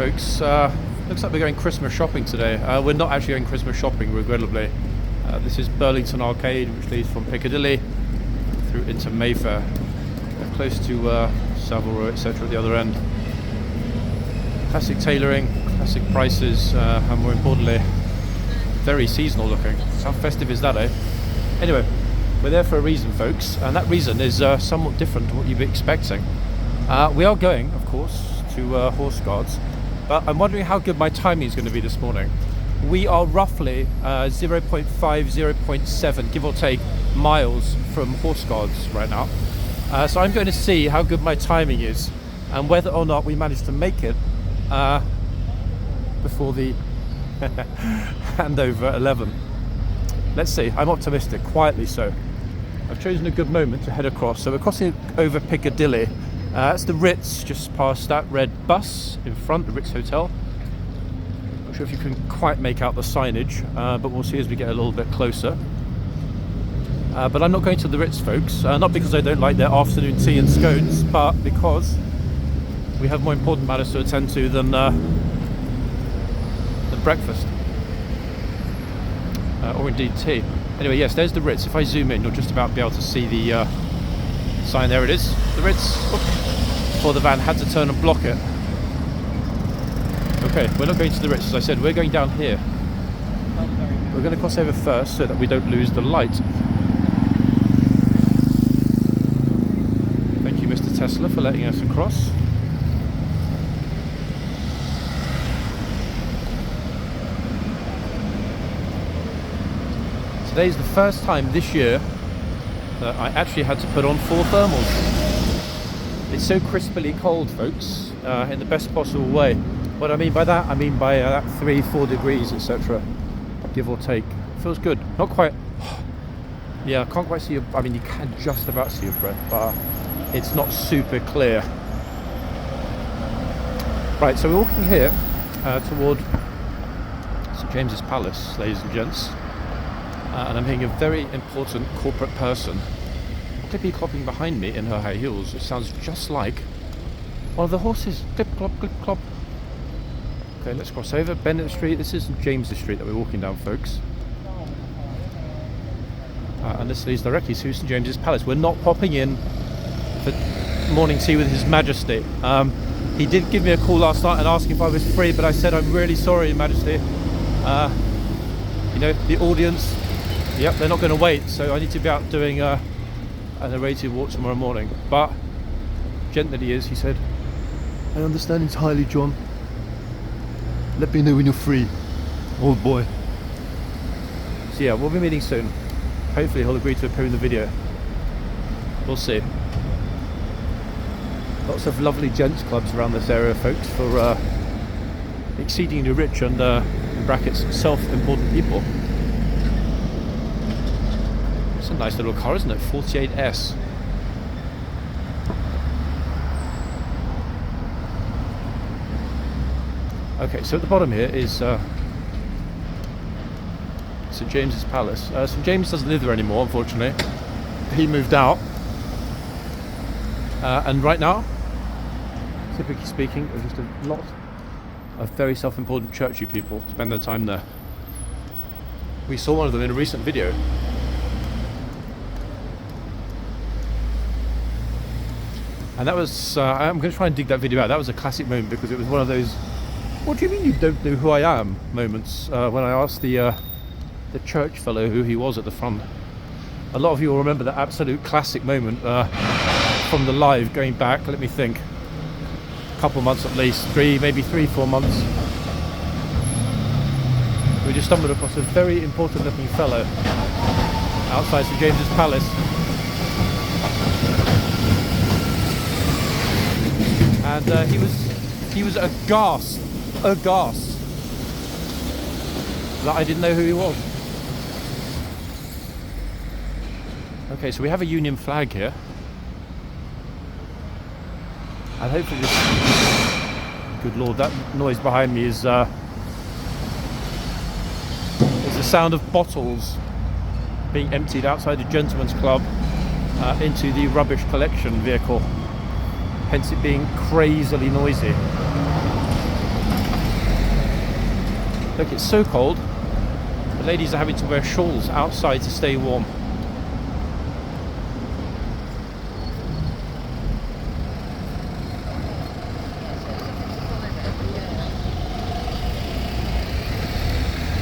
folks. Looks like we're going Christmas shopping today. We're not actually going Christmas shopping, regrettably. This is Burlington Arcade, which leads from Piccadilly through into Mayfair. We're close to Savile Row, etc. at the other end. Classic tailoring, classic prices, and more importantly, very seasonal looking. How festive is that, eh? Anyway, we're there for a reason, folks, and that reason is somewhat different to what you'd be expecting. We are going, of course, to Horse Guards, but I'm wondering how good my timing is going to be this morning. We are roughly 0.5, 0.7, give or take, miles from Horse Guards right now. So I'm going to see how good my timing is and whether or not we manage to make it before the handover at 11. Let's see. I'm optimistic, quietly so. I've chosen a good moment to head across. So we're crossing over Piccadilly. That's the Ritz, just past that red bus in front, the Ritz Hotel. Not sure if you can quite make out the signage, but we'll see as we get a little bit closer. But I'm not going to the Ritz, folks, not because I don't like their afternoon tea and scones, but because we have more important matters to attend to than breakfast. Or indeed tea. Anyway, yes, there's the Ritz. If I zoom in, you'll just about be able to see the sign. There it is, the Ritz. Before the van had to turn and block it. Okay, we're not going to the Ritz, as I said. We're going down here. We're going to cross over first so that we don't lose the light. Thank you, Mr. Tesla, for letting us across. Today's the first time this year that I actually had to put on 4 thermals. It's so crispily cold, folks, in the best possible way. What I mean by that, I mean by that 3-4 degrees, etc., give or take. Feels good. Not quite. Yeah, I can't quite see your. I mean, you can just about see your breath, but it's not super clear. Right, so we're walking here toward St James's Palace, ladies and gents. And I'm hearing a very important corporate person clippy clopping behind me in her high heels. It sounds just like one of the horses. Clip clop, clip clop. Okay, let's cross over Bennett Street. This is St James's Street that we're walking down, folks. And this leads directly to St James's Palace. We're not popping in for morning tea with His Majesty. He did give me a call last night and ask if I was free, but I said I'm really sorry, Your Majesty. You know, the audience, yep, they're not going to wait, so I need to be out doing a narrated walk tomorrow morning. But, gent that he is, he said, I understand entirely, John. Let me know when you're free, old boy. So yeah, we'll be meeting soon. Hopefully he'll agree to appear in the video. We'll see. Lots of lovely gents clubs around this area, folks, for exceedingly rich and, in brackets, self-important people. It's a nice little car, isn't it? 48S. Okay, so at the bottom here is St James's Palace. St James doesn't live there anymore, unfortunately. He moved out. And right now, typically speaking, there's just a lot of very self-important churchy people spend their time there. We saw one of them in a recent video. And that was, I'm going to try and dig that video out. That was a classic moment because it was one of those, what do you mean you don't know who I am moments, when I asked the church fellow who he was at the front. A lot of you will remember that absolute classic moment from the live going back, let me think, a couple months at least, maybe 3-4 months. We just stumbled across a very important looking fellow outside St James's Palace. And he was aghast that I didn't know who he was. Okay, so we have a Union flag here. And hopefully this... Good Lord, that noise behind me is the sound of bottles being emptied outside the gentleman's club into the rubbish collection vehicle. Hence it being crazily noisy. Look, it's so cold. The ladies are having to wear shawls outside to stay warm.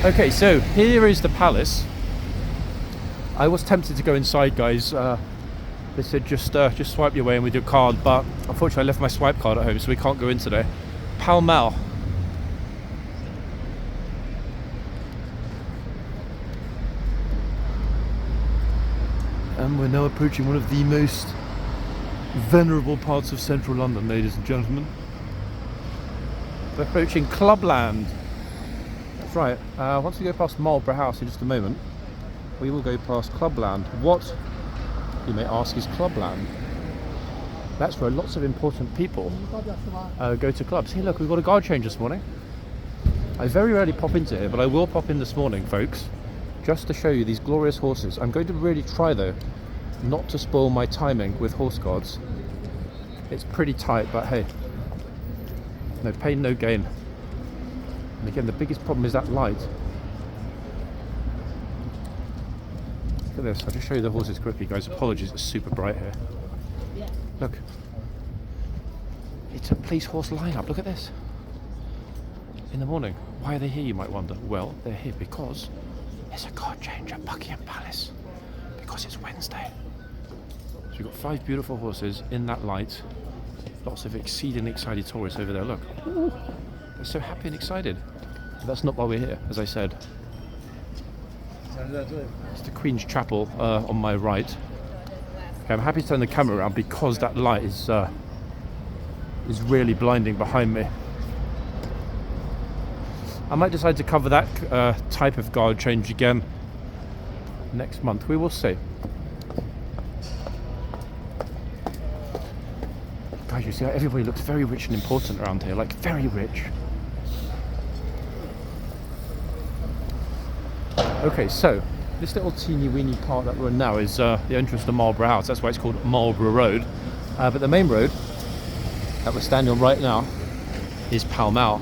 Okay, so here is the palace. I was tempted to go inside, guys. They said just swipe your way in with your card, but unfortunately I left my swipe card at home, so we can't go in today. Pall Mall. And we're now approaching one of the most venerable parts of central London, ladies and gentlemen. We're approaching Clubland. That's right. Once we go past Marlborough House in just a moment, we will go past Clubland. What, you may ask, is Clubland? That's where lots of important people go to clubs. Hey, look, we've got a guard change this morning. I very rarely pop into here, but I will pop in this morning, folks, just to show you these glorious horses. I'm going to really try, though, not to spoil my timing with horse guards. It's pretty tight, but hey, no pain, no gain. And again, the biggest problem is that light. Look at this. I'll just show you the horses quickly, guys. Apologies, it's super bright here. Look. It's a police horse lineup. Look at this. In the morning. Why are they here, you might wonder? Well, they're here because there's a guard change at Buckingham Palace. Because it's Wednesday. So we've got 5 beautiful horses in that light. Lots of exceedingly excited tourists over there. Look. Ooh. They're so happy and excited. But that's not why we're here, as I said. It's the Queen's Chapel on my right. Okay, I'm happy to turn the camera around because that light is really blinding behind me. I might decide to cover that type of guard change again next month. We will see. Guys, you see how everybody looks very rich and important around here, like very rich. Okay, so this little teeny weeny part that we're in now is the entrance to Marlborough House. That's why it's called Marlborough Road. But the main road that we're standing on right now is Pall Mall.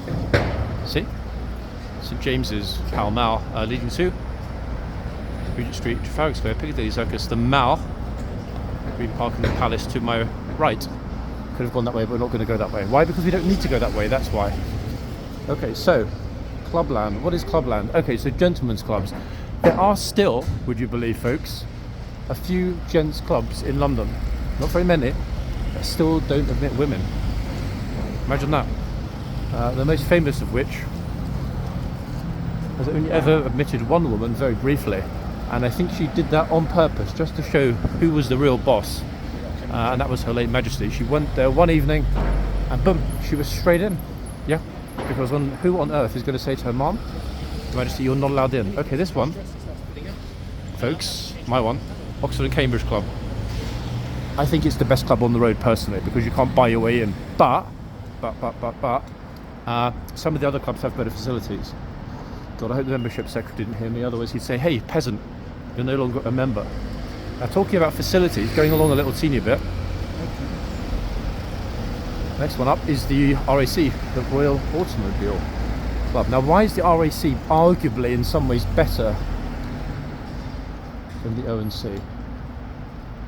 See? St James's, Pall Mall, leading to Regent Street, Trafalgar Square, Piccadilly Circus, the Mall, Green Park and the Palace to my right. Could have gone that way, but we're not going to go that way. Why? Because we don't need to go that way, that's why. Okay, so Clubland. What is Clubland? Okay, so gentlemen's clubs. There are still, would you believe, folks, a few gents clubs in London. Not very many, that still don't admit women. Imagine that. The most famous of which has only ever admitted one woman very briefly, and I think she did that on purpose just to show who was the real boss, and that was Her Late Majesty. She went there one evening and boom, she was straight in. Yeah, because who on earth is going to say to her mom, Her Majesty, you're not allowed in? Okay, this one, folks, my one, Oxford and Cambridge Club. I think it's the best club on the road personally, because you can't buy your way in, but some of the other clubs have better facilities. God, I hope the membership secretary didn't hear me, otherwise he'd say, hey, peasant, you're no longer a member. Now, talking about facilities, going along a little teeny bit, next one up is the RAC, the Royal Automobile Club. Now, why is the RAC arguably in some ways better than the O&C?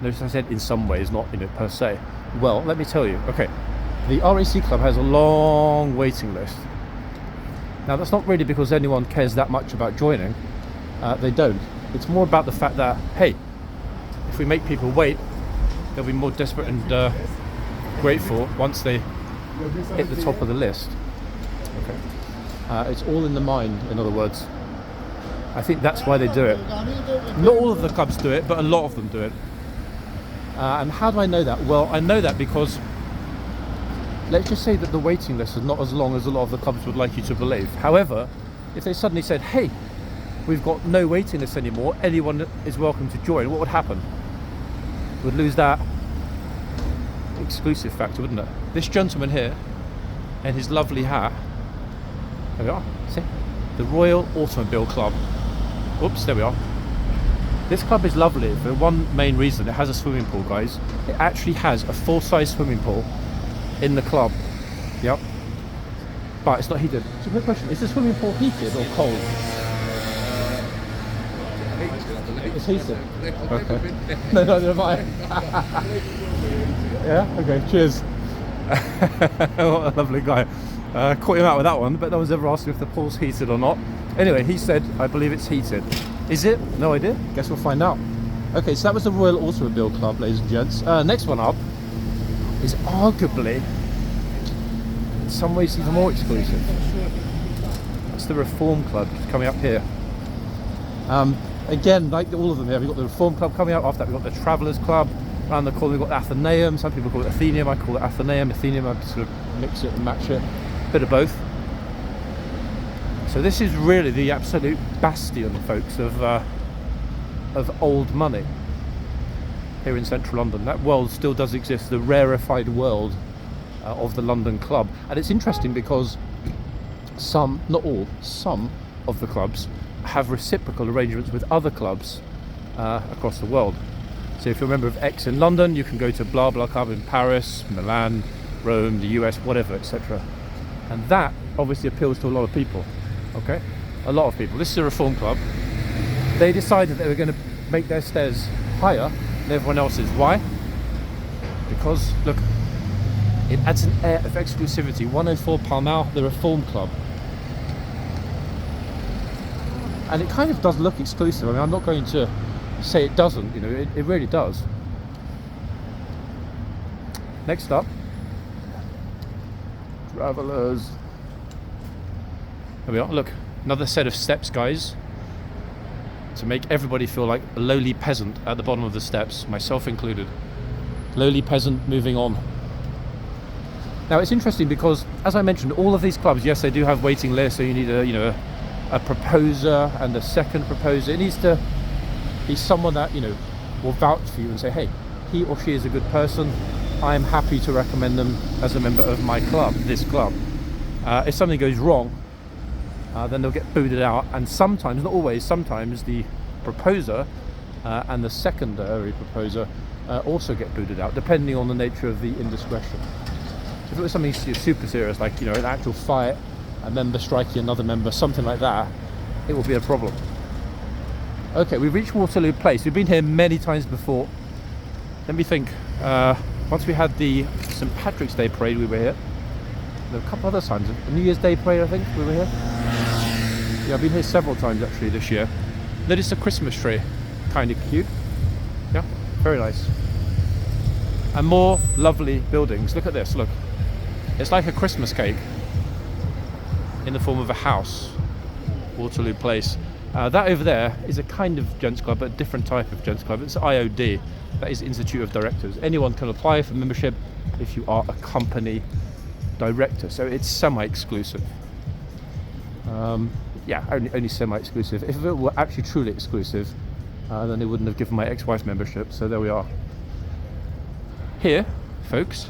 Notice I said in some ways, not per se. Well, let me tell you. Okay, the RAC Club has a long waiting list. Now, that's not really because anyone cares that much about joining. They don't. It's more about the fact that, hey, if we make people wait, they'll be more desperate and grateful once they hit the top of the list. Okay. It's all in the mind, in other words. I think that's why they do it. Not all of the clubs do it, but a lot of them do it. And how do I know that? Well, I know that because let's just say that the waiting list is not as long as a lot of the clubs would like you to believe. However, if they suddenly said, hey, we've got no waiting list anymore, anyone is welcome to join, what would happen? We'd lose that exclusive factor, wouldn't it? This gentleman here, and his lovely hat, there we are, see? The Royal Automobile Club. Oops, there we are. This club is lovely for one main reason. It has a swimming pool, guys. It actually has a full-size swimming pool in the club. Yep. but it's not heated. So quick question, is the swimming pool heated or cold? It's heated. Okay. No, never mind. Yeah, okay, cheers. What a lovely guy. Caught him out with that one, but no one's ever asked him if the pool's heated or not. Anyway, he said, I believe it's heated. Is it? No idea. Guess we'll find out. Okay, so that was the Royal Automobile Club, ladies and gents. Next one up is arguably, in some ways, even more exclusive. It's the Reform Club, just coming up here. Again, like all of them here, we've got the Reform Club coming up. After that, we've got the Travellers Club. Around the corner, we've got the Athenaeum. Some people call it Athenaeum. I call it Athenaeum. Athenaeum, I sort of mix it and match it. Bit of both. So this is really the absolute bastion, folks, of old money here in central London. That world still does exist, the rarefied world of the London Club. And it's interesting because some, not all, some of the clubs have reciprocal arrangements with other clubs across the world. So if you're a member of X in London, you can go to blah blah club in Paris, Milan, Rome, the US, whatever, etc. And that obviously appeals to a lot of people. Okay, a lot of people. This is a Reform Club. They decided they were going to make their stairs higher than everyone else's. Why? Because look, it adds an air of exclusivity. 104 Pall Mall, the Reform Club. And it kind of does look exclusive. I mean, I'm not going to say it doesn't, you know, it really does. Next up, Travellers. There we are, look, another set of steps, guys, to make everybody feel like a lowly peasant at the bottom of the steps, myself included. Lowly peasant moving on. Now it's interesting because, as I mentioned, all of these clubs, yes, they do have waiting lists, so you need a proposer and a second proposer. It needs to be someone that, you know, will vouch for you and say, hey, he or she is a good person. I am happy to recommend them as a member of my club, this club. If something goes wrong, then they'll get booted out. And sometimes, not always, sometimes the proposer and the secondary proposer also get booted out, depending on the nature of the indiscretion. So if it was something super serious, like, you know, an actual fight, a member striking another member, something like that, it will be a problem. Okay, we've reached Waterloo Place. We've been here many times before. Let me think. Once we had the St. Patrick's Day parade, we were here. There were a couple other times. The New Year's Day parade, I think, we were here. Yeah, I've been here several times actually this year. Notice the Christmas tree. Kind of cute. Yeah, very nice. And more lovely buildings. Look at this, look. It's like a Christmas cake in the form of a house. Waterloo Place. That over there is a kind of gents club, but a different type of gents club. It's IOD, that is Institute of Directors. Anyone can apply for membership if you are a company director, so it's semi-exclusive. Yeah, only semi-exclusive. If it were actually truly exclusive, then they wouldn't have given my ex-wife membership, so there we are. Here, folks,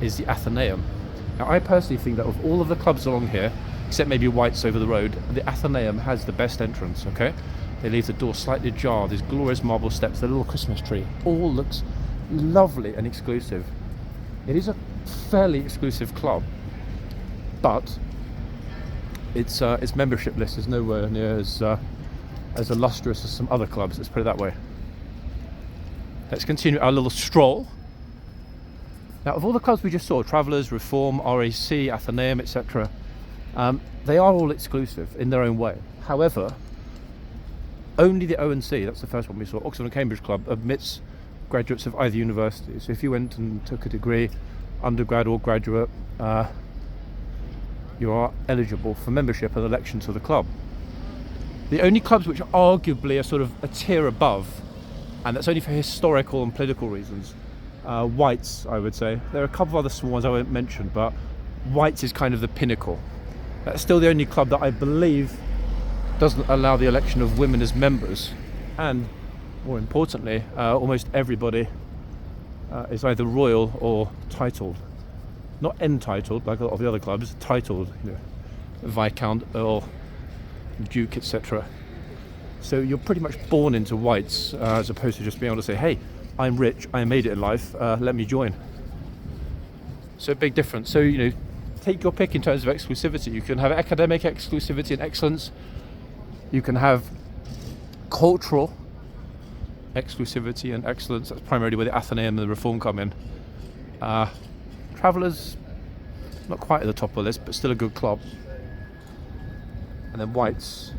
is the Athenaeum. Now, I personally think that of all of the clubs along here, except maybe White's over the road, the Athenaeum has the best entrance, okay? They leave the door slightly ajar, these glorious marble steps, the little Christmas tree, all looks lovely and exclusive. It is a fairly exclusive club, but its membership list is nowhere near as illustrious as some other clubs, let's put it that way. Let's continue our little stroll. Now, of all the clubs we just saw, Travellers, Reform, RAC, Athenaeum, etc., they are all exclusive in their own way. However, only the O&C, that's the first one we saw, Oxford and Cambridge Club, admits graduates of either university. So if you went and took a degree, undergrad or graduate, you are eligible for membership and election to the club. The only clubs which arguably are sort of a tier above, and that's only for historical and political reasons, White's, I would say. There are a couple of other small ones I won't mention, but White's is kind of the pinnacle. That's still the only club that I believe doesn't allow the election of women as members, and more importantly, almost everybody is either royal or titled. Not entitled like a lot of the other clubs, titled, you know, Viscount, Earl, Duke, etc. So you're pretty much born into White's, as opposed to just being able to say, hey, I'm rich, I made it in life, let me join. So big difference. So, you know, take your pick in terms of exclusivity. You can have academic exclusivity and excellence. You can have cultural exclusivity and excellence. That's primarily where the Athenaeum and the Reform come in. Travellers, not quite at the top of the list, but still a good club. And then White's,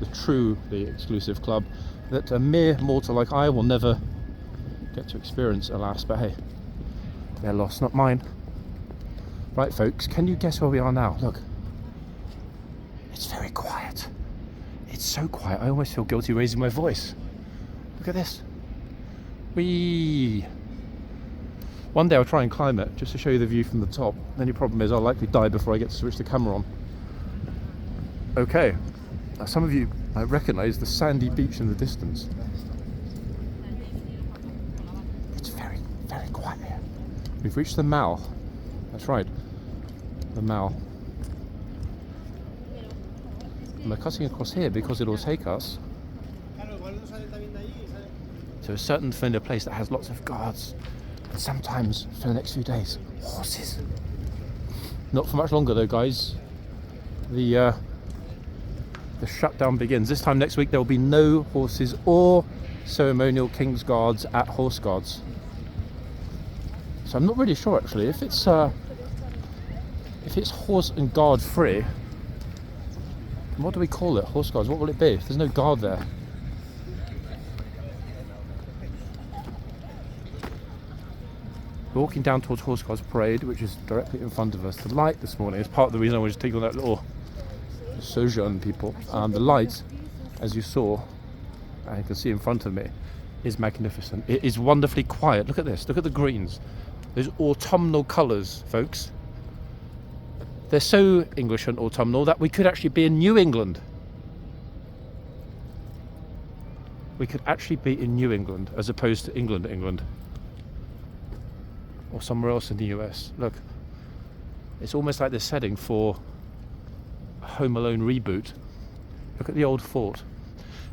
the truly exclusive club that a mere mortal like I will never get to experience, alas. But hey, their loss, not mine. Right, folks, can you guess where we are now? Look, it's very quiet. It's so quiet, I almost feel guilty raising my voice. Look at this. Whee! One day I'll try and climb it, just to show you the view from the top. The only problem is I'll likely die before I get to switch the camera on. Okay, now some of you might recognise the sandy beach in the distance. It's very, very quiet here. We've reached the Mall. That's right, the Mall. And we're cutting across here because it'll take us to a certain familiar place that has lots of guards, and sometimes for the next few days, horses. Not for much longer though, guys. The shutdown begins. This time next week there will be no horses or ceremonial king's guards at horse guards. So I'm not really sure actually if it's horse and guard free. What do we call it? Horse guards? What will it be if there's no guard there? We're walking down towards horseguardsparade, which is directly in front of us. The light this morning is part of the reason I wanted to take on that little sojourn people. The light, as you saw, and you can see in front of me, is magnificent. It is wonderfully quiet. Look at this. Look at the greens. Those autumnal colours, folks. They're so English and autumnal that we could actually be in New England. We could actually be in New England as opposed to England. Or somewhere else in the US. Look, it's almost like they're setting for a Home Alone reboot. Look at the old fort.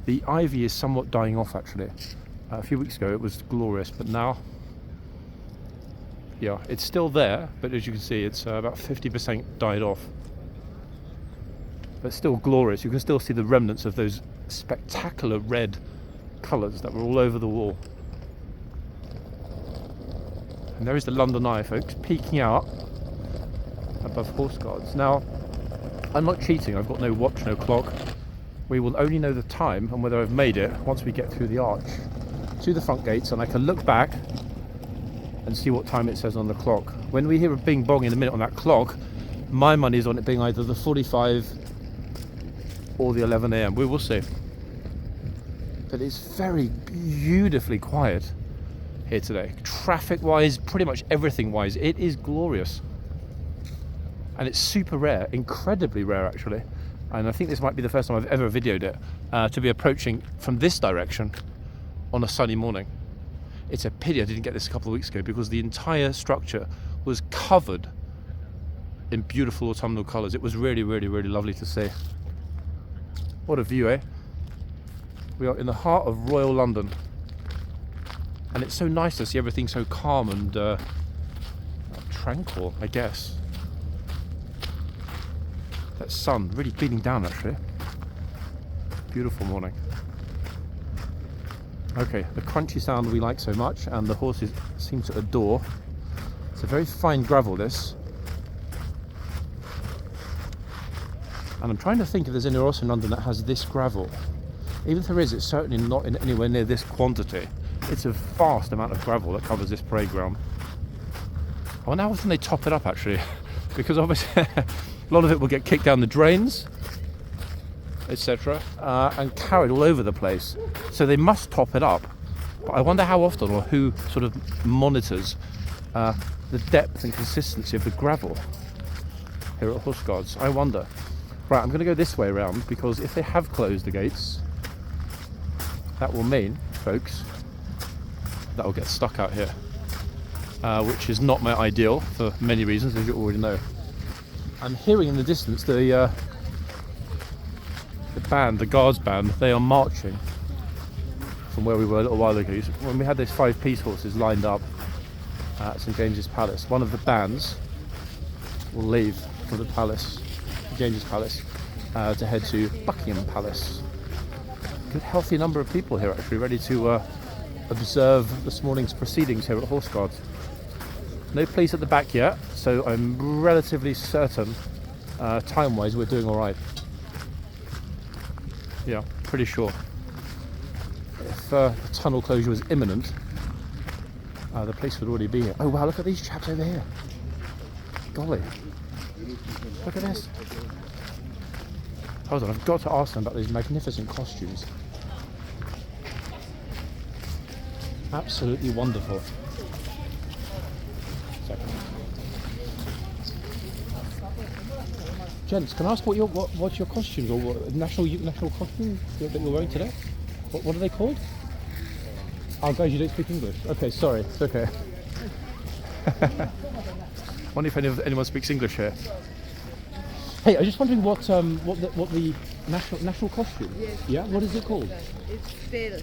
The ivy is somewhat dying off actually. A few weeks ago it was glorious, but now, yeah, it's still there, but as you can see it's about 50% died off. But still glorious. You can still see the remnants of those spectacular red colours that were all over the wall. And there is the London Eye, folks, peeking out above horse guards. Now, I'm not cheating, I've got no watch, no clock. We will only know the time and whether I've made it once we get through the arch to the front gates, and I can look back and see what time it says on the clock. When we hear a bing bong in a minute on that clock, my money is on it being either the 45 or the 11 a.m. We will see. But it's very beautifully quiet here today. Traffic wise, pretty much everything wise, it is glorious. And it's super rare, incredibly rare actually. And I think this might be the first time I've ever videoed it, to be approaching from this direction on a sunny morning. It's a pity I didn't get this a couple of weeks ago because the entire structure was covered in beautiful autumnal colours. It was really, really, really lovely to see. What a view, eh? We are in the heart of Royal London. And it's so nice to see everything so calm and tranquil, I guess. That sun really beating down actually. Beautiful morning. Okay, the crunchy sound we like so much and the horses seem to adore. It's a very fine gravel this. And I'm trying to think if there's anywhere else in London that has this gravel. Even if there is, it's certainly not in anywhere near this quantity. It's a vast amount of gravel that covers this parade ground. I wonder how often they top it up actually, because obviously a lot of it will get kicked down the drains, etc., and carried all over the place. So they must top it up. But I wonder how often or who sort of monitors the depth and consistency of the gravel here at Horse Guards. I wonder. Right, I'm going to go this way around because if they have closed the gates, that will mean, folks, that will get stuck out here, which is not my ideal for many reasons, as you already know. I'm hearing in the distance the band, the guards band. They are marching from where we were a little while ago. When we had those 5 piece horses lined up at St James's Palace, one of the bands will leave from the palace, James's Palace, to head to Buckingham Palace. Good healthy number of people here actually, ready to observe this morning's proceedings here at Horseguards. No police at the back yet, so I'm relatively certain time-wise we're doing alright. Yeah, pretty sure. If the tunnel closure was imminent, the police would already be here. Oh wow, look at these chaps over here. Golly. Look at this. Hold on, I've got to ask them about these magnificent costumes. Absolutely wonderful. Second. Gents, can I ask what's your costumes, or what national costume that you're wearing today? What are they called? Oh guys, you don't speak English. Okay, sorry, it's okay. Wonder if anyone speaks English here. Hey, I was just wondering what the national costume? Yes. Yeah, what is it called? It's pale.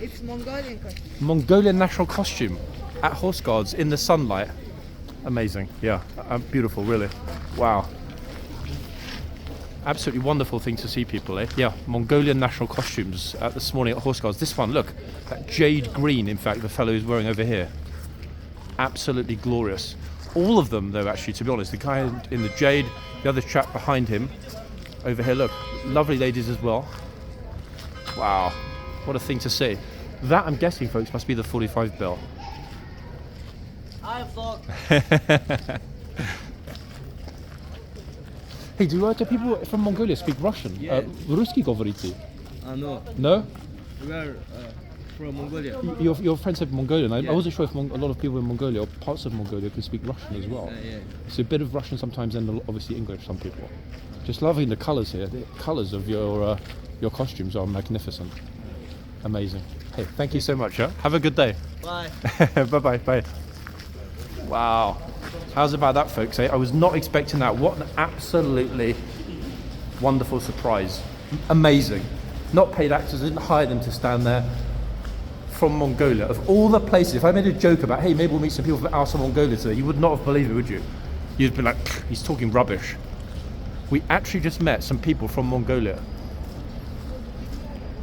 It's Mongolian costume. Mongolian national costume at Horseguards in the sunlight. Amazing. Yeah, beautiful, really. Wow. Absolutely wonderful thing to see, people, eh? Yeah, Mongolian national costumes this morning at Horseguards. This one, look, that jade green, in fact, the fellow is wearing over here. Absolutely glorious. All of them, though, actually, to be honest. The guy in the jade, the other chap behind him, over here, look, lovely ladies as well. Wow, what a thing to see. That, I'm guessing, folks, must be the 45 bell. Hey, do people from Mongolia speak Russian? Yeah. Ruski говорите? No. No? We are from Mongolia. Your friend said Mongolian. I Yeah. wasn't sure if a lot of people in Mongolia or parts of Mongolia could speak Russian as well. Yeah. So a bit of Russian sometimes, and obviously English, some people. Just loving the colours here. The colours of your costumes are magnificent. Amazing. Hey, thank you so much. Huh? Have a good day. Bye. Bye-bye. Bye. Wow. How's about that, folks? Eh? I was not expecting that. What an absolutely wonderful surprise. Amazing. Not paid actors, I didn't hire them to stand there. From Mongolia. Of all the places, if I made a joke about, hey, maybe we'll meet some people from outside Mongolia today, you would not have believed it, would you? You'd be like, he's talking rubbish. We actually just met some people from Mongolia.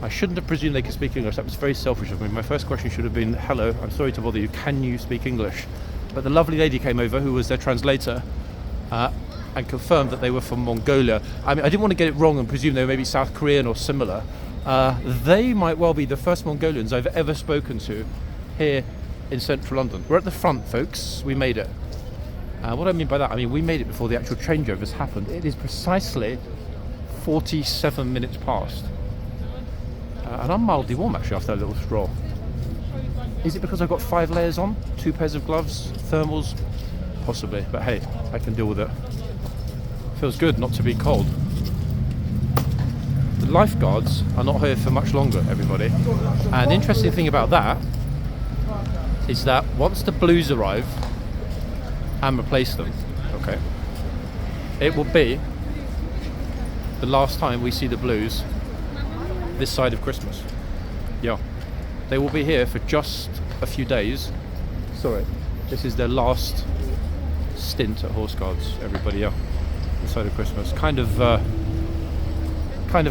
I shouldn't have presumed they could speak English. That was very selfish of me. My first question should have been, hello, I'm sorry to bother you, can you speak English? But the lovely lady came over, who was their translator, and confirmed that they were from Mongolia. I mean, I didn't want to get it wrong and presume they were maybe South Korean or similar. They might well be the first Mongolians I've ever spoken to here in central London. We're at the front, folks. We made it. What do I mean by that? I mean, we made it before the actual changeovers happened. It is precisely 47 minutes past. And I'm mildly warm, actually, after that little stroll. Is it because I've got 5 layers on? 2 pairs of gloves? Thermals? Possibly. But hey, I can deal with it. Feels good not to be cold. The lifeguards are not here for much longer, everybody. And the interesting thing about that is that once the blues arrive and replace them, okay, it will be the last time we see the blues this side of Christmas. Yeah. They will be here for just a few days. Sorry. This is their last stint at Horseguards, everybody, yeah. This side of Christmas. Kind of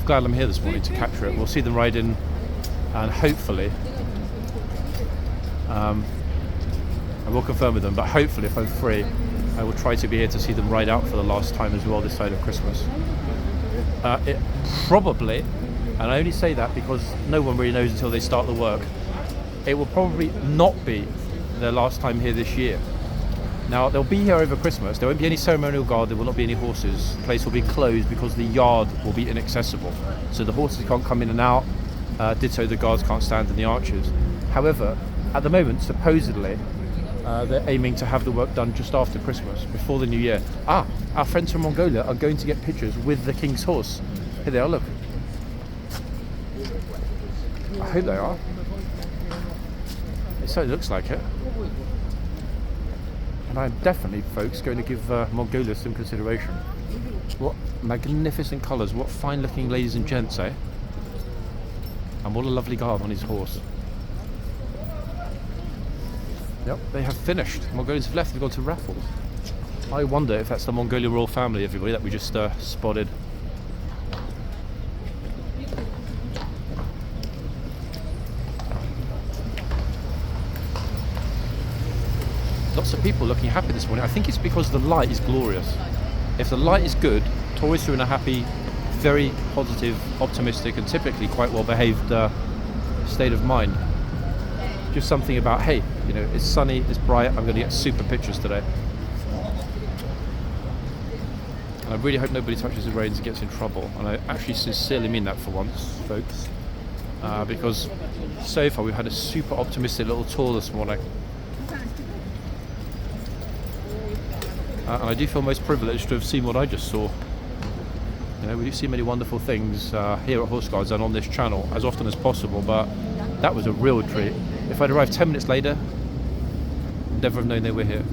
glad I'm here this morning to capture it. We'll see them ride in, and hopefully I will confirm with them, but hopefully if I'm free I will try to be here to see them ride out for the last time as well this side of Christmas. It probably, and I only say that because no one really knows until they start the work, it will probably not be their last time here this year. Now, they'll be here over Christmas. There won't be any ceremonial guard, there will not be any horses. The place will be closed because the yard will be inaccessible. So the horses can't come in and out, ditto the guards can't stand in the arches. However, at the moment, supposedly, they're aiming to have the work done just after Christmas, before the new year. Our friends from Mongolia are going to get pictures with the king's horse. Here they are, look. I hope they are. It certainly looks like it. And I'm definitely, folks, going to give Mongolia some consideration. What magnificent colours, what fine looking ladies and gents, eh? And what a lovely guard on his horse. Yep, they have finished. Mongolians have left, they've gone to raffles. I wonder if that's the Mongolian royal family, everybody, that we just spotted. Lots of people looking happy this morning. I think it's because the light is glorious. If the light is good, tourists are in a happy, very positive, optimistic, and typically quite well-behaved state of mind. Just something about, hey, you know, it's sunny, it's bright, I'm going to get super pictures today. And I really hope nobody touches the reins and gets in trouble. And I actually sincerely mean that for once, folks. Because so far we've had a super optimistic little tour this morning. And I do feel most privileged to have seen what I just saw. You know, we do see many wonderful things here at Horseguards and on this channel as often as possible, but that was a real treat. If I'd arrived 10 minutes later, never have known they were here.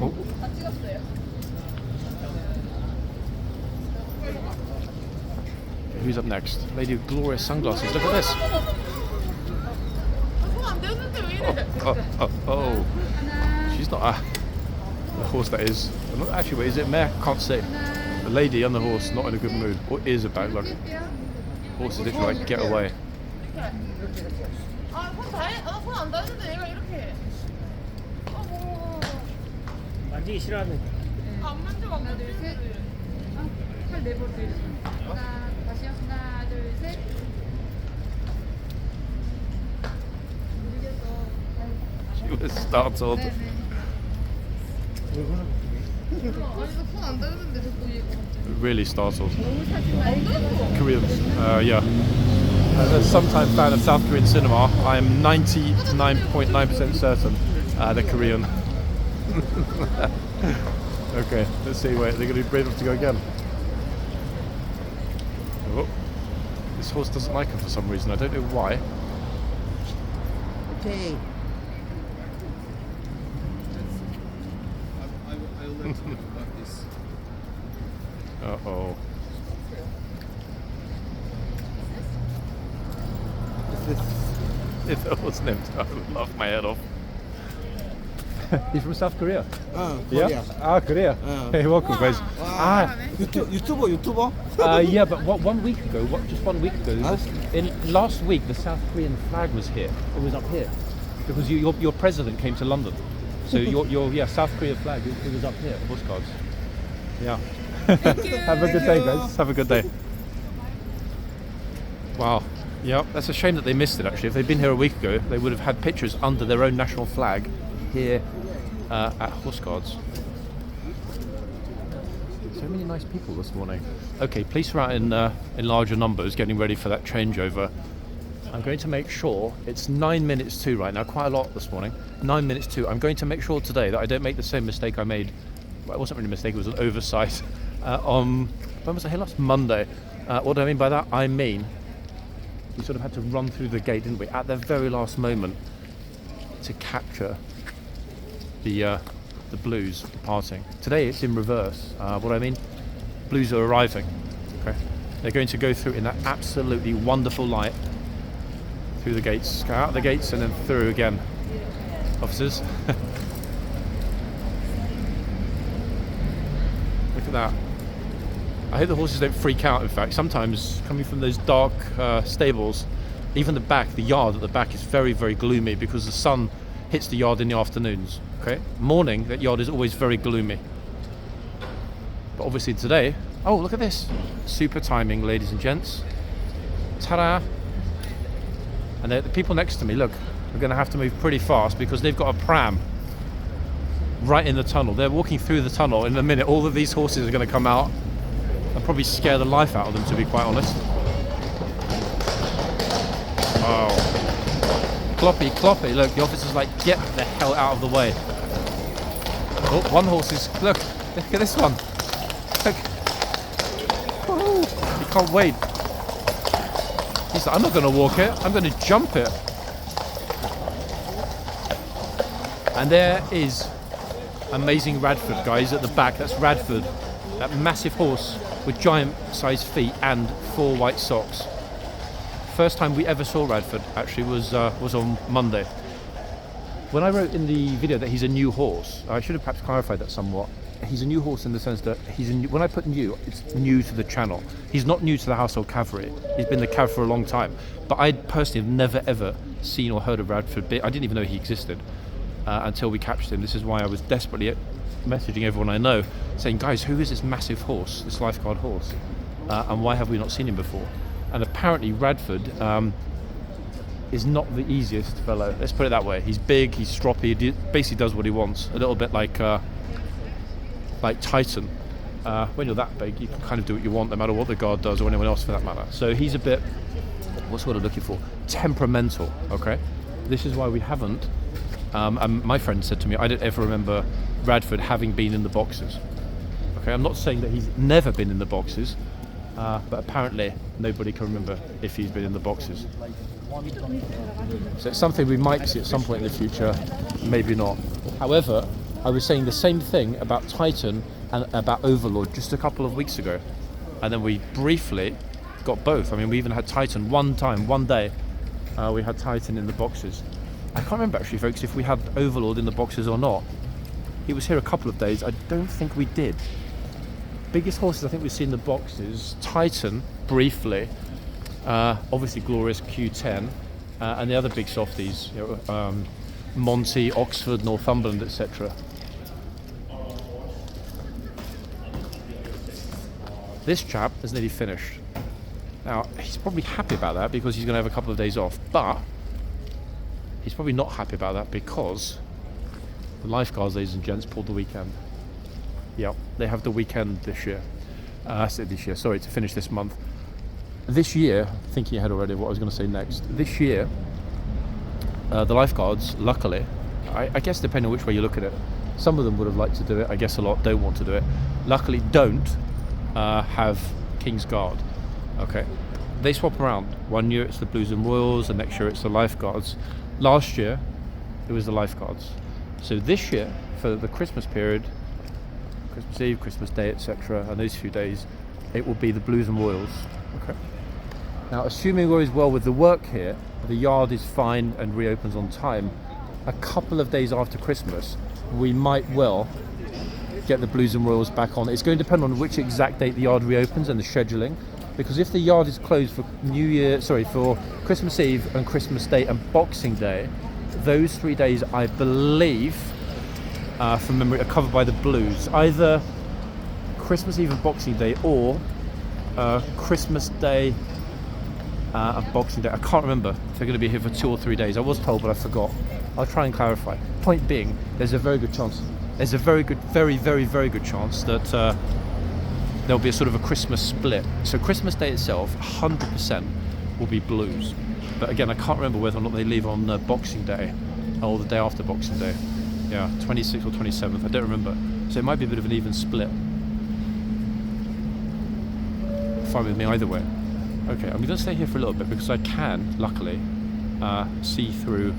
Oh. Who's up next? Lady with glorious sunglasses. Look at this. Oh. She's not a horse, that is. I'm not actually, wait, is it a mare? Can't say. The lady on the horse, not in a good mood. What is about? Look. Horse is literally like, get away. 만지기 싫어하는. 하나, 둘, 셋. 팔 네번 들이세요. 다시요. 하나, 둘, 셋. She was startled. Really startled. Koreans, yeah. As a sometime fan of South Korean cinema, I am 99.9% certain they're Korean. Okay, let's see. Wait, they're going to be brave enough to go again. Oh, this horse doesn't like him for some reason. I don't know why. Okay. Uh-oh. If that was named, I would laugh my head off. He's from South Korea. Korea. Yeah? Ah, Korea. Hey, welcome, guys. 유튜버? Yeah, but 1 week ago, just 1 week ago, last week, the South Korean flag was here. It was up here. Because your president came to London. So your South Korea flag, it was up here at Horseguards. Yeah. Have a good day, guys. Have a good day. Wow. Yeah, that's a shame that they missed it, actually. If they'd been here a week ago, they would have had pictures under their own national flag here at Horseguards. So many nice people this morning. Okay, police are out in larger numbers getting ready for that changeover. I'm going to make sure, it's 9 minutes to right now, quite a lot this morning, 9 minutes to. I'm going to make sure today that I don't make the same mistake I made. Well, it wasn't really a mistake, it was an oversight on, when was I here last? Monday. What do I mean by that? I mean, we sort of had to run through the gate, didn't we, at the very last moment to capture the blues departing. Today it's in reverse. What do I mean? Blues are arriving. Okay, they're going to go through in that absolutely wonderful light through the gates, go out the gates and then through again. Officers. Look at that. I hope the horses don't freak out, in fact. Sometimes, coming from those dark stables, even the back, the yard at the back is very, very gloomy because the sun hits the yard in the afternoons. Okay? Morning, that yard is always very gloomy. But obviously today, oh, look at this. Super timing, ladies and gents. Ta-da! And the people next to me, look, are going to have to move pretty fast because they've got a pram right in the tunnel. They're walking through the tunnel. In a minute, all of these horses are going to come out and probably scare the life out of them, to be quite honest. Wow. Cloppy, look, the officer's like, get the hell out of the way. Oh, one horse is, look at this one. Look. Oh, he can't wait. He's like, I'm not going to walk it, I'm going to jump it. And there is amazing Radford, guys, at the back. That's Radford, that massive horse with giant sized feet and 4 white socks. First time we ever saw Radford, actually, was on Monday. When I wrote in the video that he's a new horse, I should have perhaps clarified that somewhat. He's a new horse in the sense that when I put new, it's new to the channel. He's not new to the household cavalry. He's been the cav for a long time. But I personally have never ever seen or heard of Radford. I didn't even know he existed until we captured him. This is why I was desperately messaging everyone I know, saying, guys, who is this massive horse, this lifeguard horse? And why have we not seen him before? And apparently Radford is not the easiest fellow. Let's put it that way. He's big, he's stroppy, he basically does what he wants. A little bit like Titan. When you're that big, you can kind of do what you want, no matter what the guard does or anyone else for that matter. So he's a bit, what's what I'm looking for? Temperamental, okay? This is why we haven't, and my friend said to me, I don't ever remember Radford having been in the boxes. Okay, I'm not saying that he's never been in the boxes, but apparently nobody can remember if he's been in the boxes. So it's something we might see at some point in the future, maybe not. However, I was saying the same thing about Titan and about Overlord just a couple of weeks ago, and then we briefly got both. I mean, we even had Titan one day. We had Titan in the boxes. I can't remember actually, folks, if we had Overlord in the boxes or not. He was here a couple of days. I don't think we did. Biggest horses I think we've seen in the boxes: Titan briefly, obviously Glorious Q10, and the other big softies, Monty, Oxford, Northumberland, etc. This chap is nearly finished. Now, he's probably happy about that because he's going to have a couple of days off, but he's probably not happy about that because the lifeguards, ladies and gents, pulled the weekend. Yep, they have the weekend this year. To finish this month. This year, thinking ahead already of what I was going to say next, this year, the lifeguards, luckily, I guess depending on which way you look at it, some of them would have liked to do it, I guess a lot don't want to do it, luckily don't have kingsguard. Okay, they swap around. One year it's the Blues and Royals, the next year it's the lifeguards. Last year it was the lifeguards. So this year, for the Christmas period, Christmas Eve, Christmas Day, etc., and those few days, it will be the Blues and Royals. Okay. Now, assuming all is well with the work here, the yard is fine and reopens on time, a couple of days after Christmas, we might well get the Blues and Royals back on. It's going to depend on which exact date the yard reopens and the scheduling, because if the yard is closed for for Christmas Eve and Christmas Day and Boxing Day, those 3 days, I believe, from memory, are covered by the Blues. Either Christmas Eve and Boxing Day, or Christmas Day and Boxing Day. I can't remember if they're going to be here for 2 or 3 days. I was told, but I forgot. I'll try and clarify. Point being, there's a very good chance. There's a very good, very, very, very good chance that there'll be a sort of a Christmas split. So Christmas Day itself, 100% will be Blues. But again, I can't remember whether or not they leave on Boxing Day or the day after Boxing Day. Yeah, 26th or 27th, I don't remember. So it might be a bit of an even split. Fine with me either way. Okay, I'm going to stay here for a little bit because I can, luckily, see through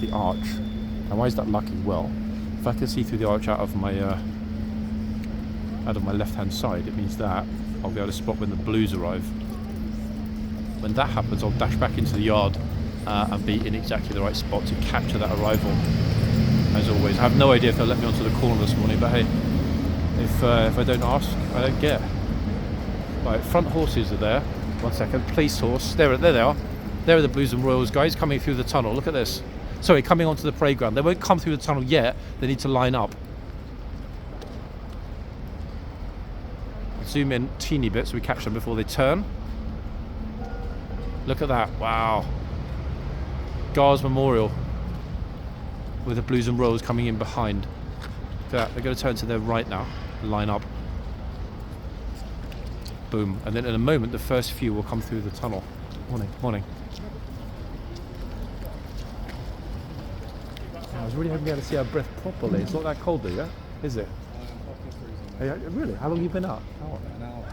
the arch. And why is that lucky? Well, if I can see through the arch out of my left-hand side, it means that I'll be able to spot when the Blues arrive. When that happens, I'll dash back into the yard and be in exactly the right spot to capture that arrival. As always, I have no idea if they'll let me onto the corner this morning, but hey, if I don't ask, I don't get. Right, front horses are there. 1 second, police horse. There they are. There are the Blues and Royals guys coming through the tunnel. Look at this. Sorry, coming onto the parade ground. They won't come through the tunnel yet. They need to line up. Zoom in teeny bit so we catch them before they turn. Look at that. Wow. Guards Memorial with the Blues and Royals coming in behind. Look at that. They're going to turn to their right now. Line up. Boom. And then in a moment the first few will come through the tunnel. Morning. I was really hoping to be able to see our breath properly. It's not that cold though, yeah? Is it? Really? How long have you been out? An hour.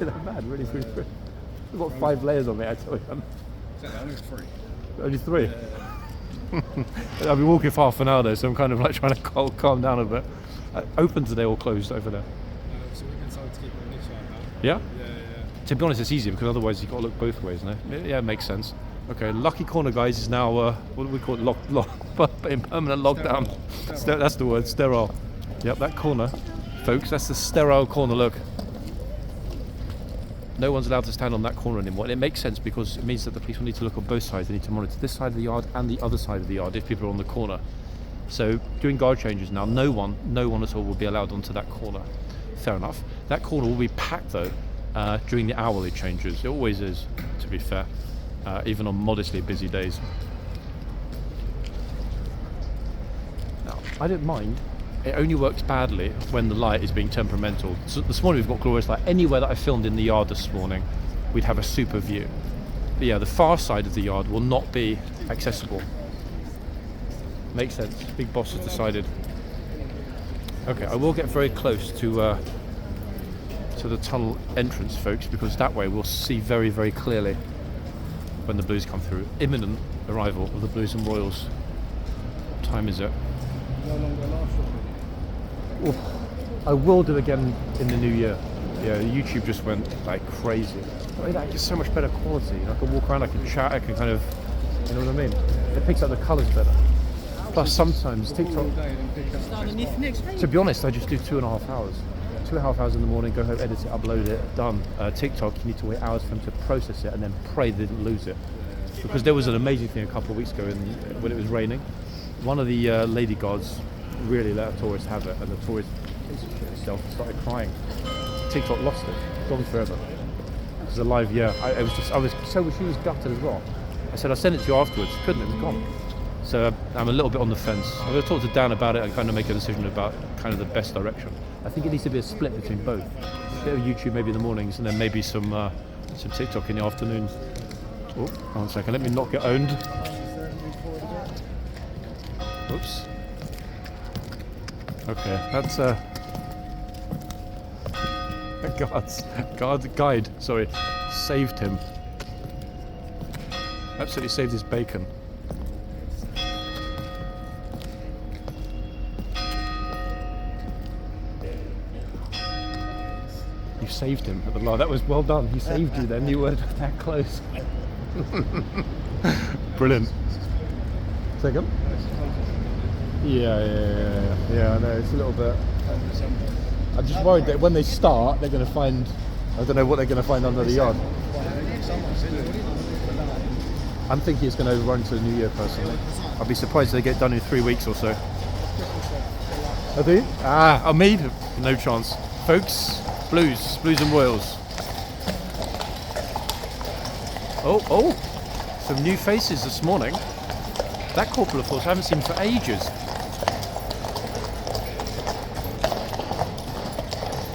Isn't that bad? Really? We've got 5 layers on me, I tell you. Only 3. Only 3? Yeah. I've been walking for half an hour though, so I'm kind of like trying to calm down a bit. Open today or closed over there? So we've decided to keep it on each side now. Yeah? Yeah. To be honest, it's easier because otherwise you've got to look both ways, no? Yeah, it makes sense. Okay, Lucky Corner, guys, is now, what do we call it, in permanent lockdown. That's the word, sterile. Yep, that corner, folks, that's the sterile corner, look. No one's allowed to stand on that corner anymore, and it makes sense because it means that the police will need to look on both sides. They need to monitor this side of the yard and the other side of the yard if people are on the corner. So, doing guard changes now, no one at all will be allowed onto that corner. Fair enough. That corner will be packed, though, during the hourly changes. It always is, to be fair. Even on modestly busy days. Now, I don't mind. It only works badly when the light is being temperamental. So this morning we've got glorious light. Anywhere that I filmed in the yard this morning, we'd have a super view. But yeah, the far side of the yard will not be accessible. Makes sense. Big boss has decided. Okay, I will get very close to the tunnel entrance, folks, because that way we'll see very, very clearly when the blues come through. Imminent arrival of the Blues and Royals. What time is it? Oof. I will do again in the new year. Yeah, YouTube just went like crazy. I mean, that gets so much better quality. You know, I can walk around, I can chat, I can kind of, you know what I mean? It picks up the colours better. Plus sometimes TikTok, to be honest, I just do 2.5 hours. 2.5 hours in the morning, go home, edit it, upload it, done. TikTok, you need to wait hours for them to process it and then pray they didn't lose it. Because there was an amazing thing a couple of weeks ago when it was raining. One of the lady guards really let a tourist have it, and the tourist herself started crying. TikTok lost it, gone forever. It was a live, yeah. She was gutted as well. I said, I'll send it to you afterwards. Couldn't, it was gone. So I'm a little bit on the fence. I'm going to talk to Dan about it and kind of make a decision about kind of the best direction. I think it needs to be a split between both. A bit of YouTube maybe in the mornings and then maybe some TikTok in the afternoons. Oh, 1 second, let me not get owned. Oops. Okay, that's guide, sorry, saved him. Absolutely saved his bacon. You saved him at the law. That was well done. He saved you then. You weren't that close. Brilliant. Second? Yeah, I know. It's a little bit... I'm just worried that when they start, they're going to find... I don't know what they're going to find under the yard. I'm thinking it's going to run to the new year, personally. I'd be surprised if they get done in 3 weeks or so. I do? Me? No chance. Folks, Blues and Royals. Oh, some new faces this morning. That corporal, of course, I haven't seen for ages.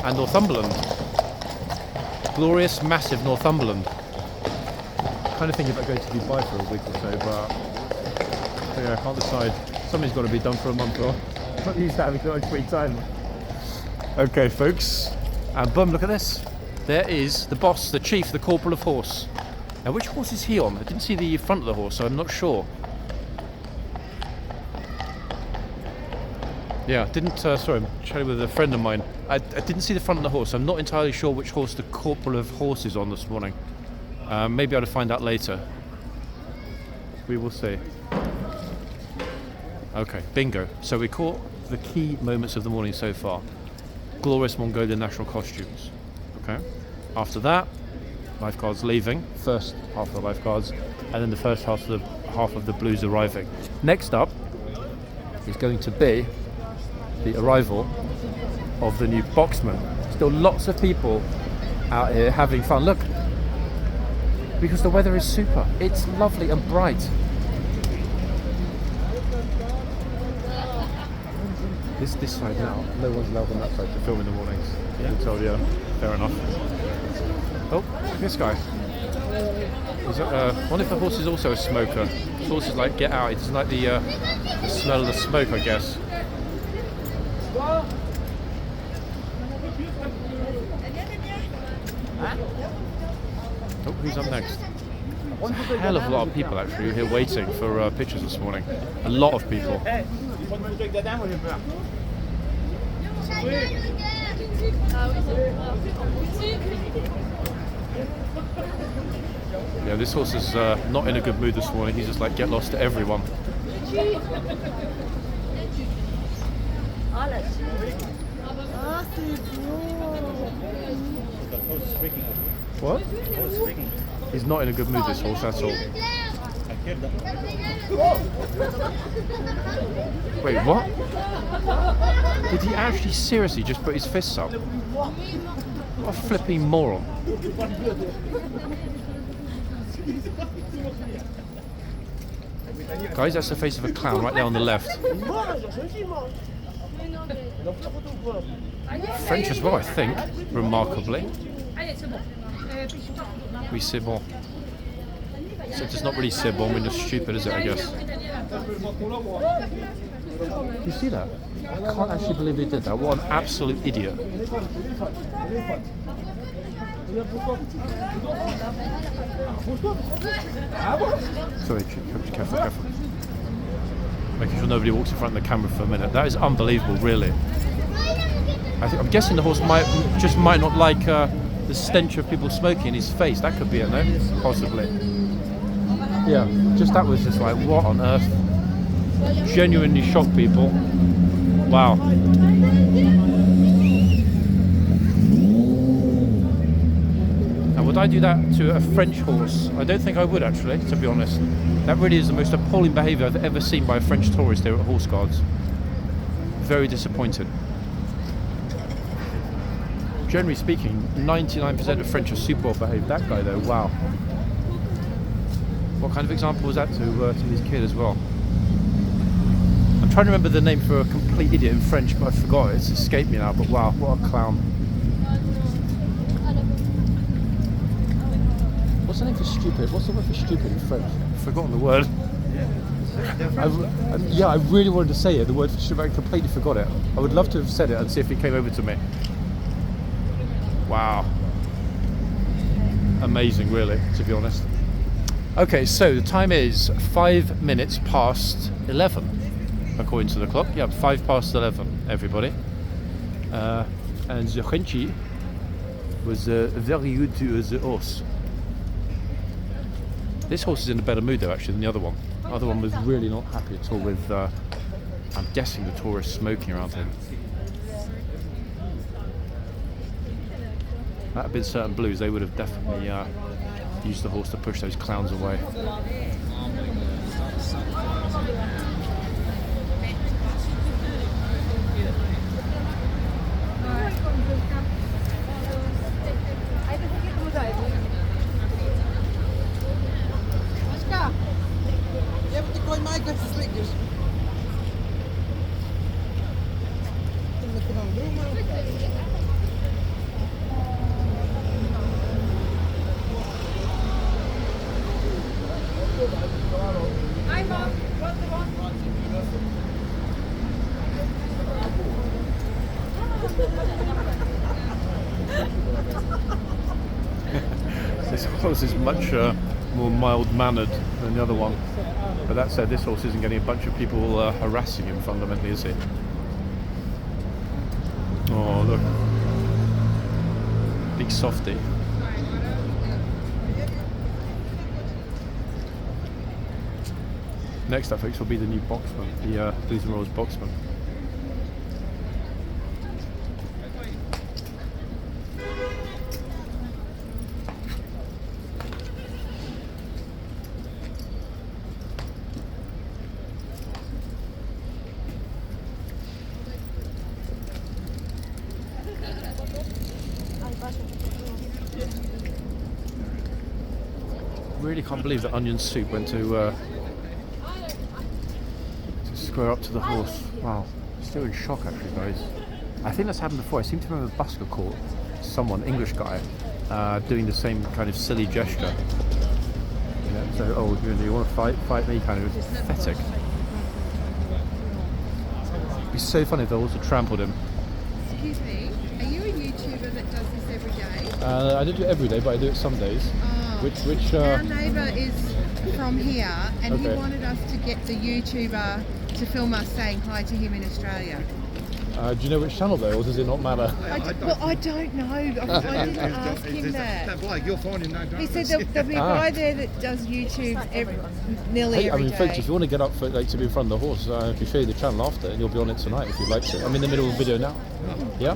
And Northumberland. Glorious, massive Northumberland. Kind of thinking about going to Dubai for a week or so, but yeah, I can't decide. Something's got to be done for a month or I'm not used to having so much free time. Okay, folks, and boom, look at this. There is the boss, the chief, the corporal of horse. Now, which horse is he on? I didn't see the front of the horse, so I'm not sure. Yeah, sorry, I'm chatting with a friend of mine. I didn't see the front of the horse. I'm not entirely sure which horse the corporal of horse is on this morning. Maybe I'll find out later. We will see. Okay, bingo. So we caught the key moments of the morning so far. Glorious Mongolian national costumes. Okay. After that, lifeguards leaving. First half of the lifeguards, and then the first half of the Blues arriving. Next up is going to be the arrival of the new boxman. Still lots of people out here having fun. Look, because the weather is super. It's lovely and bright. This side now, no one's allowed on that side to film in the mornings. Yeah. So yeah, fair enough. Oh, this guy. One of the horses is also a smoker. This horse is like, get out. He doesn't like the smell of the smoke, I guess. Oh, who's up next? There's a hell of a lot of people actually here waiting for pictures this morning. A lot of people. Yeah, this horse is not in a good mood this morning. He's just like, get lost to everyone. What? He's not in a good mood, this horse, at all. Wait, what? Did he actually seriously just put his fists up? What a flipping moron. Guys, that's the face of a clown right there on the left. French as well, I think, remarkably. Oui, c'est bon. Except it's not really c'est bon when you're stupid, is it, I guess? You see that? I can't actually believe he did that. What an absolute idiot. Sorry, careful. Making sure nobody walks in front of the camera for a minute. That is unbelievable, really. I'm guessing the horse might not like the stench of people smoking in his face. That could be it, no? Possibly. Yeah, that was just like, what on earth? Genuinely shocked people. Wow. And would I do that to a French horse? I don't think I would, actually, to be honest. That really is the most appalling behaviour I've ever seen by a French tourist here at Horse Guards. Very disappointed. Generally speaking, 99% of French are super well behaved. That guy though, wow. What kind of example was that to his kid as well? I'm trying to remember the name for a complete idiot in French, but I forgot it. It's escaped me now, but wow, what a clown. What's the name for stupid? What's the word for stupid in French? I've forgotten the word. I really wanted to say it, the word for stupid, I completely forgot it. I would love to have said it and see if it came over to me. Wow. Amazing, really, to be honest. Okay, so the time is 5 minutes past 11, according to the clock. Yeah, 5 past 11, everybody. And the Frenchy was very good to the horse. This horse is in a better mood, though, actually, than the other one. The other one was really not happy at all with, I'm guessing, the tourists smoking around him. That had been certain blues, they would have definitely used the horse to push those clowns away. This horse is much more mild-mannered than the other one. But that said, this horse isn't getting a bunch of people harassing him fundamentally, is he? Oh, look. Big softy. Next up, folks, will be the new boxman, the Blues and Royals boxman. Really can't believe that Onion Soup went to square up to the horse. Wow, still in shock actually, guys. I think that's happened before. I seem to remember Busker caught someone, English guy, doing the same kind of silly gesture. You know, so, oh, you want to fight me, kind of. It was pathetic. It'd be so funny if they also trampled him. Excuse me, are you a YouTuber that does this every day? I don't do it every day, but I do it some days. Our neighbour is from here, and okay. He wanted us to get the YouTuber to film us saying hi to him in Australia. Do you know which channel though, or does it not matter? Well, I don't know. I didn't ask him that. That bloke, you'll find him no He said dramas. there'll be a guy there that does YouTube nearly Hey, I every mean, day. folks, if you want to get up for like to be in front of the horse, I can show you the channel after, and you'll be on it tonight if you'd like to. I'm in the middle of a video now. Yeah.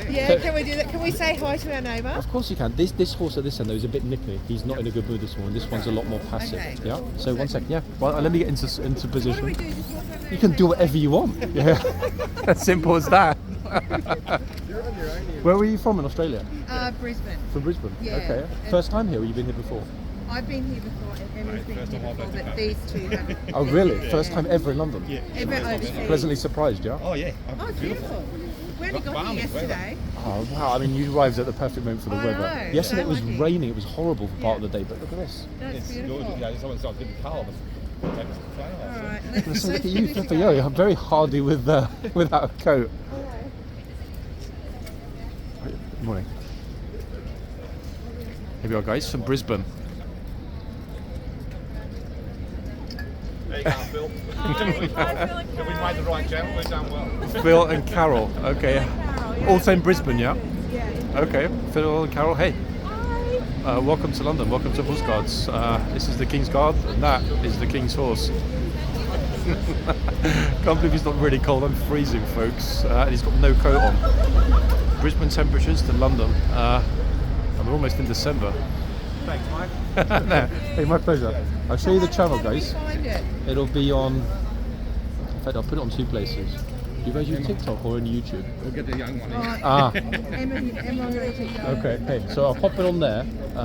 Yeah, can we do that? Can we say hi to our neighbour? Of course you can. This horse at this end though is a bit nippy. He's not in a good mood this morning. This one's a lot more passive. Okay. Yeah. So 1 second. Yeah. Well, let me get into What do we position. do? Just walk over You can do whatever you want. Yeah. As simple as that. Where were you from in Australia? Brisbane. From Brisbane. Yeah. Okay. First time here, or you've been here before? I've been here before, and Emmy's been here before, but these two haven't. Oh really? First time ever in London? Yeah. Ever overseas. Pleasantly surprised, yeah? Oh yeah. Oh, beautiful. We only got here yesterday. Oh wow, I mean you arrived at the perfect moment for the I weather. know, Yesterday so it was lucky. raining, it was horrible for part of the day, but look at this. That's beautiful. Someone's got a good car. Alright, Listen, look at you, Flipper, you're very hardy with without a coat. Good morning. Here we are guys, from Brisbane. There you go, Phil. If we made the right channel, we've done well. Phil and Carol, okay. Also in Brisbane, yeah? Okay, Phil and Carol, hey. Welcome to London, welcome to Horseguards. This is the King's Guard, and that is the King's Horse. Can't believe he's not really cold, I'm freezing folks, and he's got no coat on. Brisbane temperatures to London, and we're almost in December. Thanks, Mike. No, hey, my pleasure. I'll show you the channel guys. Find it. It'll be on, in fact I'll put it on 2 places. Do you guys use TikTok or on YouTube? We'll get the young one in. Ah, Emma really took that. okay, hey, so I'll pop it on there. It's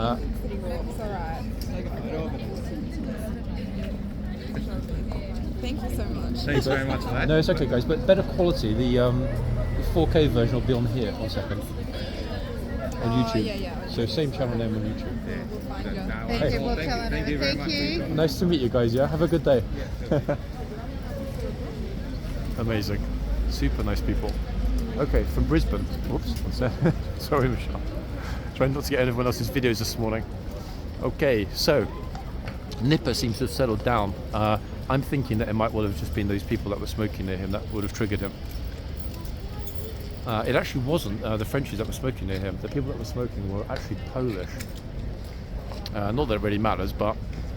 alright. Thank you so much. Thanks very much for that. No, it's okay guys, but better quality. The 4K version will be on here, 1 second. On YouTube. yeah. So same channel name on YouTube. Thank you. We'll tell Emma. Thank you very much. Thank you. Nice to meet you guys, yeah? Have a good day. Amazing. Super nice people. Okay, from Brisbane. Whoops, one sec. Sorry, Michelle. Trying not to get everyone else's videos this morning. Okay, so Nipper seems to have settled down. I'm thinking that it might well have just been those people that were smoking near him that would have triggered him. It actually wasn't the Frenchies that were smoking near him. The people that were smoking were actually Polish. Not that it really matters, but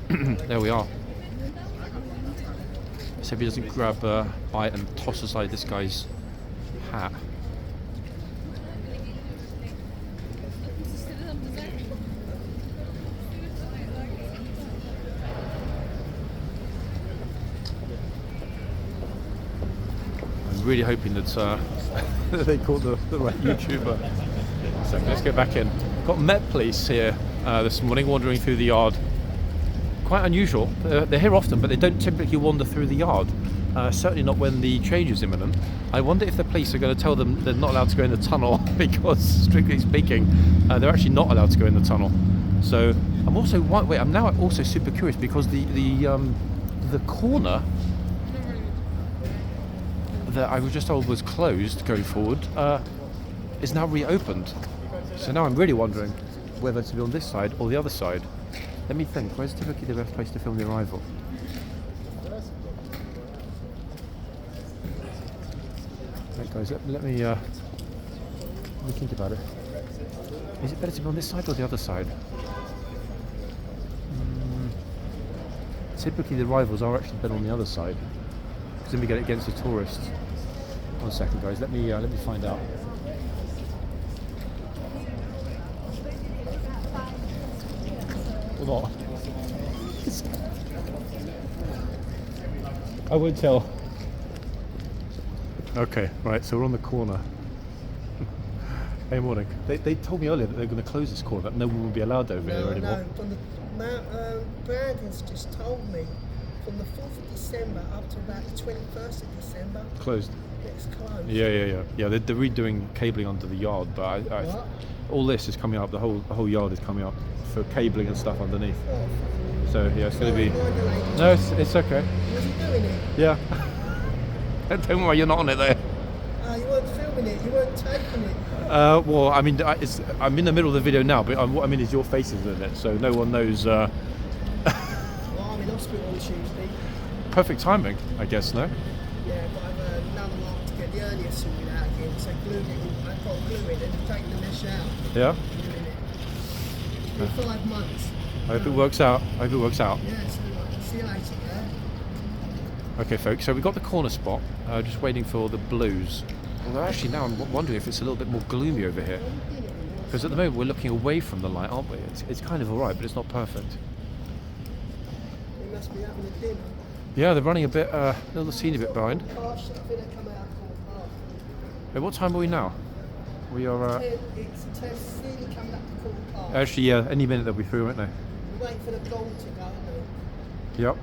there we are. So if he doesn't grab a bite and toss aside this guy's hat. I'm really hoping that they caught the right YouTuber. So let's get back in. Got Met Police here this morning, wandering through the yard. Quite unusual. They're here often, but they don't typically wander through the yard. Certainly not when the change is imminent. I wonder if the police are going to tell them they're not allowed to go in the tunnel because, strictly speaking, they're actually not allowed to go in the tunnel. So I'm also I'm now also super curious because the corner that I was just told was closed going forward is now reopened. So now I'm really wondering whether to be on this side or the other side. Let me think, where's typically the best place to film the arrival? Right guys, let me think about it. Is it better to be on this side or the other side? Typically the arrivals are actually better on the other side, because then we get it against the tourists. 1 second guys, let me find out. What? I won't tell. Okay, right, so we're on the corner. Hey, morning. They told me earlier that they're going to close this corner, that no one will be allowed over here anymore. No, from the Brandon's just told me from the 4th of December up to about the 21st of December, Closed. it's closed. Yeah, they're redoing cabling under the yard, but What? all this is coming up, the whole yard is coming up for cabling and stuff underneath. Oh, So yeah, it's going to be... mind the lady. No, it's okay. Was he doing it? Yeah. Don't worry, you're not on it there. You weren't filming it, you weren't taking it. Well, I mean, I'm in the middle of the video now, but what I mean is your face is in it, so no one knows. Well, I'm in hospital on Tuesday. Perfect timing, I guess, no? Yeah, but I've another lot to get the earlier sorted out once they glued it, I got glue it and taken the mesh out. Yeah. In 5 months. I hope it works out. I hope it works out. Yeah, so see you later, yeah? Okay, folks, so we've got the corner spot, just waiting for the blues. Although actually now I'm wondering if it's a little bit more gloomy over here. Because at the moment we're looking away from the light, aren't we? It's kind of alright, but it's not perfect. They must be having a dinner. Yeah, they're running a bit, little teeny bit behind. Gosh, I think they come out of Hey, what time are we now? We are, It's a test really coming up to Court Park. actually, yeah, any minute they'll be through, won't they? We're waiting for the goal to go, aren't we? Yep.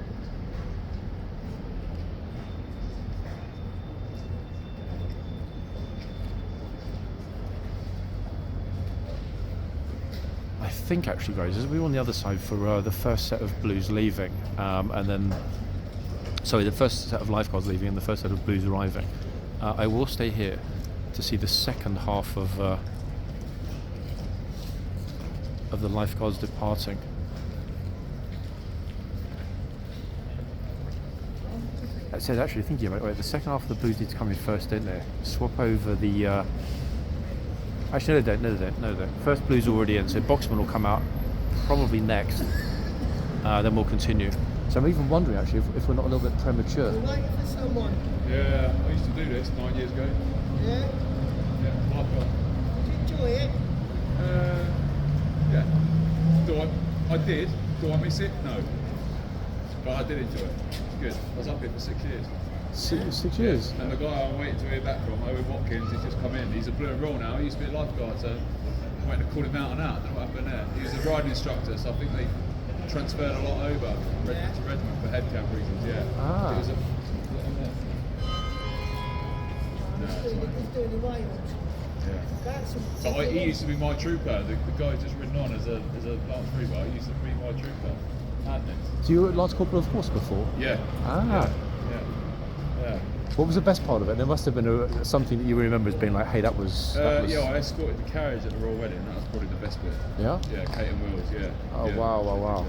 I think actually, guys, as we were on the other side for the first set of blues leaving, and then, sorry, the first set of lifeguards leaving and the first set of blues arriving, I will stay here to see the second half of the lifeguards departing. That said, actually thinking about it, wait, the second half of the blues need to come in first, don't they? Swap over the. Actually, no, they don't. First blues already in, so Boxman will come out probably next. Then we'll continue. So I'm even wondering actually if we're not a little bit premature. We're waiting for someone. Yeah, I used to do this 9 years ago. Yeah? Yeah, lifeguard. Did you enjoy it? Yeah. I did. Do I miss it? No. But I did enjoy it. It's good. I was up here for 6 years. 6 years? And the guy I'm waiting to hear back from, Owen Watkins, he's just come in. He's a blue and royal now. He used to be a lifeguard, so I went to call him out and out. I don't know what happened there. He was a riding instructor, so I think they transferred a lot over from regiment to regiment for headcount reasons, yeah. Ah. It was a on there. No, it's He's fine. doing the Wales. Yeah. That's So he used to be my trooper. The guy who's just ridden on as a Lance Trooper. He used to be my trooper. Madness. So you were at Lance Corporal of Horse before? Yeah. Ah. Yeah. What was the best part of it? There must have been something that you remember as being like, hey, that was... Yeah, I escorted the carriage at the royal wedding. That was probably the best bit. Yeah? Yeah, Kate and Wills, yeah. Oh, yeah. wow.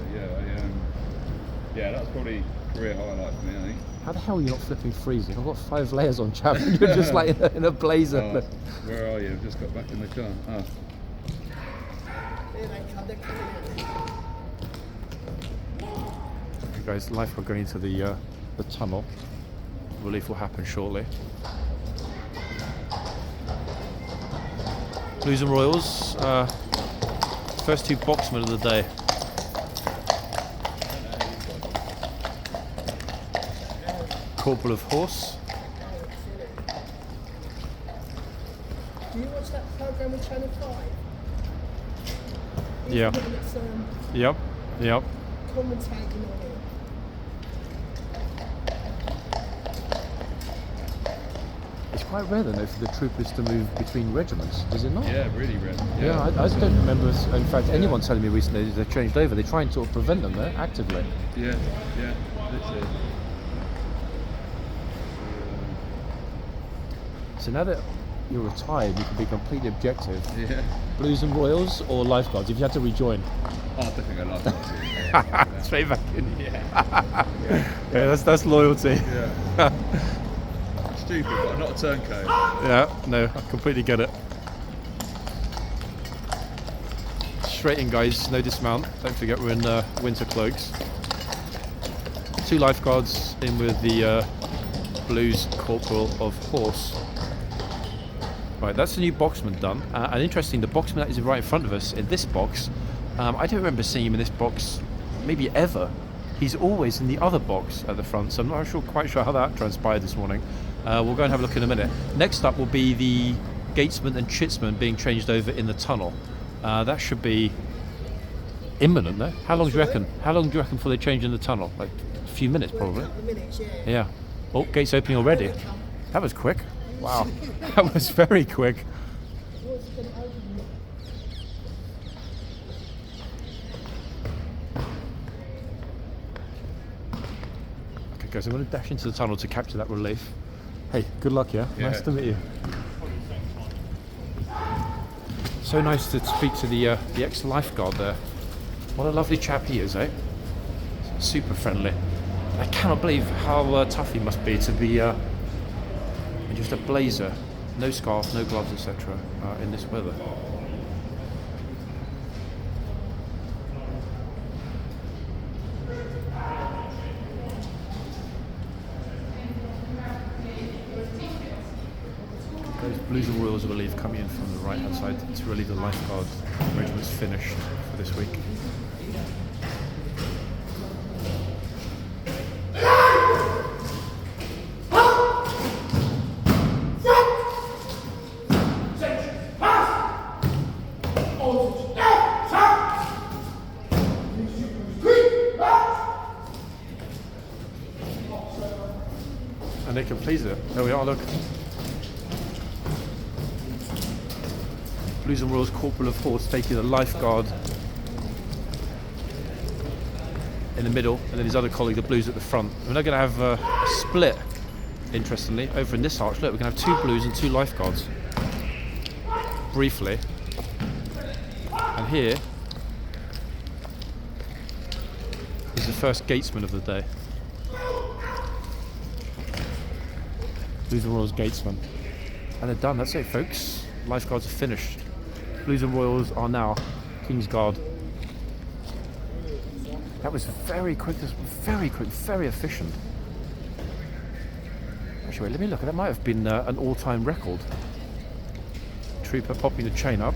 Yeah, that was probably career highlight for me, I think. How the hell are you not flipping freezing? I've got 5 layers on, chap, and you're just like in a blazer. Oh, where are you? I've just got back in the car. Oh. There they come, they're coming out. Okay, guys, lifeguard going into the tunnel. Relief will happen shortly. Blues and Royals, first 2 boxmen of the day. Corporal of Horse. Do you watch that program on Channel 5? Yeah. It's Yep. commentating on it. It's quite rare then, though, for the troopers to move between regiments, is it not? Yeah, really red. Yeah, I just don't remember, in fact, anyone telling me recently that they've changed over. They try and sort of prevent them there, actively. Yeah, that's it. So now that you're retired, you can be completely objective. Yeah. Blues and Royals or Lifeguards, if you had to rejoin? Oh, I definitely go lifeguards. Straight back in. Yeah. Yeah, that's loyalty. Yeah. Stupid, but I'm not a turncoat. Yeah, no, I completely get it. Straight in, guys, no dismount. Don't forget we're in winter cloaks. 2 lifeguards in with the Blues Corporal of Horse. Right, that's the new boxman done. And interesting, the boxman that is right in front of us in this box, I don't remember seeing him in this box maybe ever. He's always in the other box at the front, so I'm not quite sure how that transpired this morning. We'll go and have a look in a minute. Next up will be the gatesman and chitsman being changed over in the tunnel. That should be imminent, though. How long do you reckon? How long do you reckon before they change in the tunnel? Like a few minutes, probably. A couple of minutes, yeah. Yeah. Oh, gates opening already. That was quick. Wow. That was very quick. What's going to open it? Okay, guys, I'm going to dash into the tunnel to capture that relief. Hey, good luck, yeah? Yeah. Nice to meet you. So nice to speak to the ex-lifeguard there. What a lovely chap he is, eh? Super friendly. I cannot believe how tough he must be to be in just a blazer No scarf, no gloves, etc. In this weather. Those Blues and Royals, I believe, coming in from the right-hand side to relieve the lifeguard regiment's finished for this week. And they can please it. There we are, look. Blues and Royals Corporal of Horse taking the lifeguard in the middle, and then his other colleague, the Blues, at the front. We're now going to have a split, interestingly, over in this arch. Look, we're going to have 2 Blues and 2 lifeguards. Briefly. And here is the first gatesman of the day. Blues and Royals gatesman. And they're done, that's it folks. Lifeguards are finished. Blues and Royals are now Kingsguard. That was very quick, very efficient. Actually, wait, let me look. That might have been an all-time record. Trooper popping the chain up.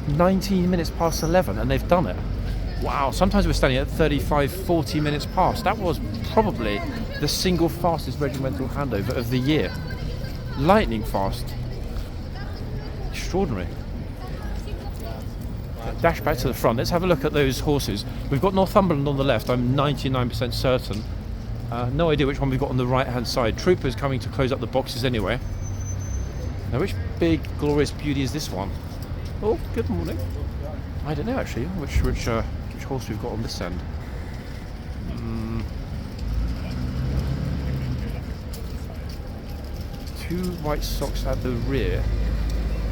19 minutes past 11 and they've done it. Wow, sometimes we're standing at 35, 40 minutes past. That was probably the single fastest regimental handover of the year. Lightning fast. Extraordinary. Dash back to the front. Let's have a look at those horses. We've got Northumberland on the left, I'm 99% certain. No idea which one we've got on the right hand side. Troopers coming to close up the boxes anyway. Now which big glorious beauty is this one? Oh, good morning. I don't know actually which horse we've got on this end. Two white socks at the rear,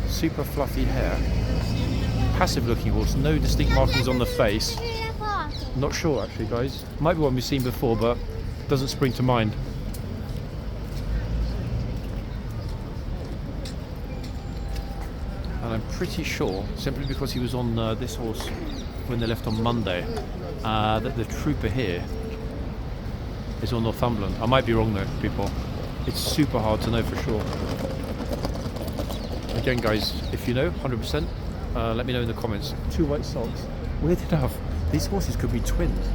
super fluffy hair, passive looking horse, no distinct markings on the face. Not sure actually guys, might be one we've seen before but doesn't spring to mind. And I'm pretty sure, simply because he was on this horse when they left on Monday, that the trooper here is on Northumberland. I might be wrong though, people. It's super hard to know for sure. Again guys, if you know 100%, let me know in the comments. 2 white socks. Weird enough, these horses could be twins.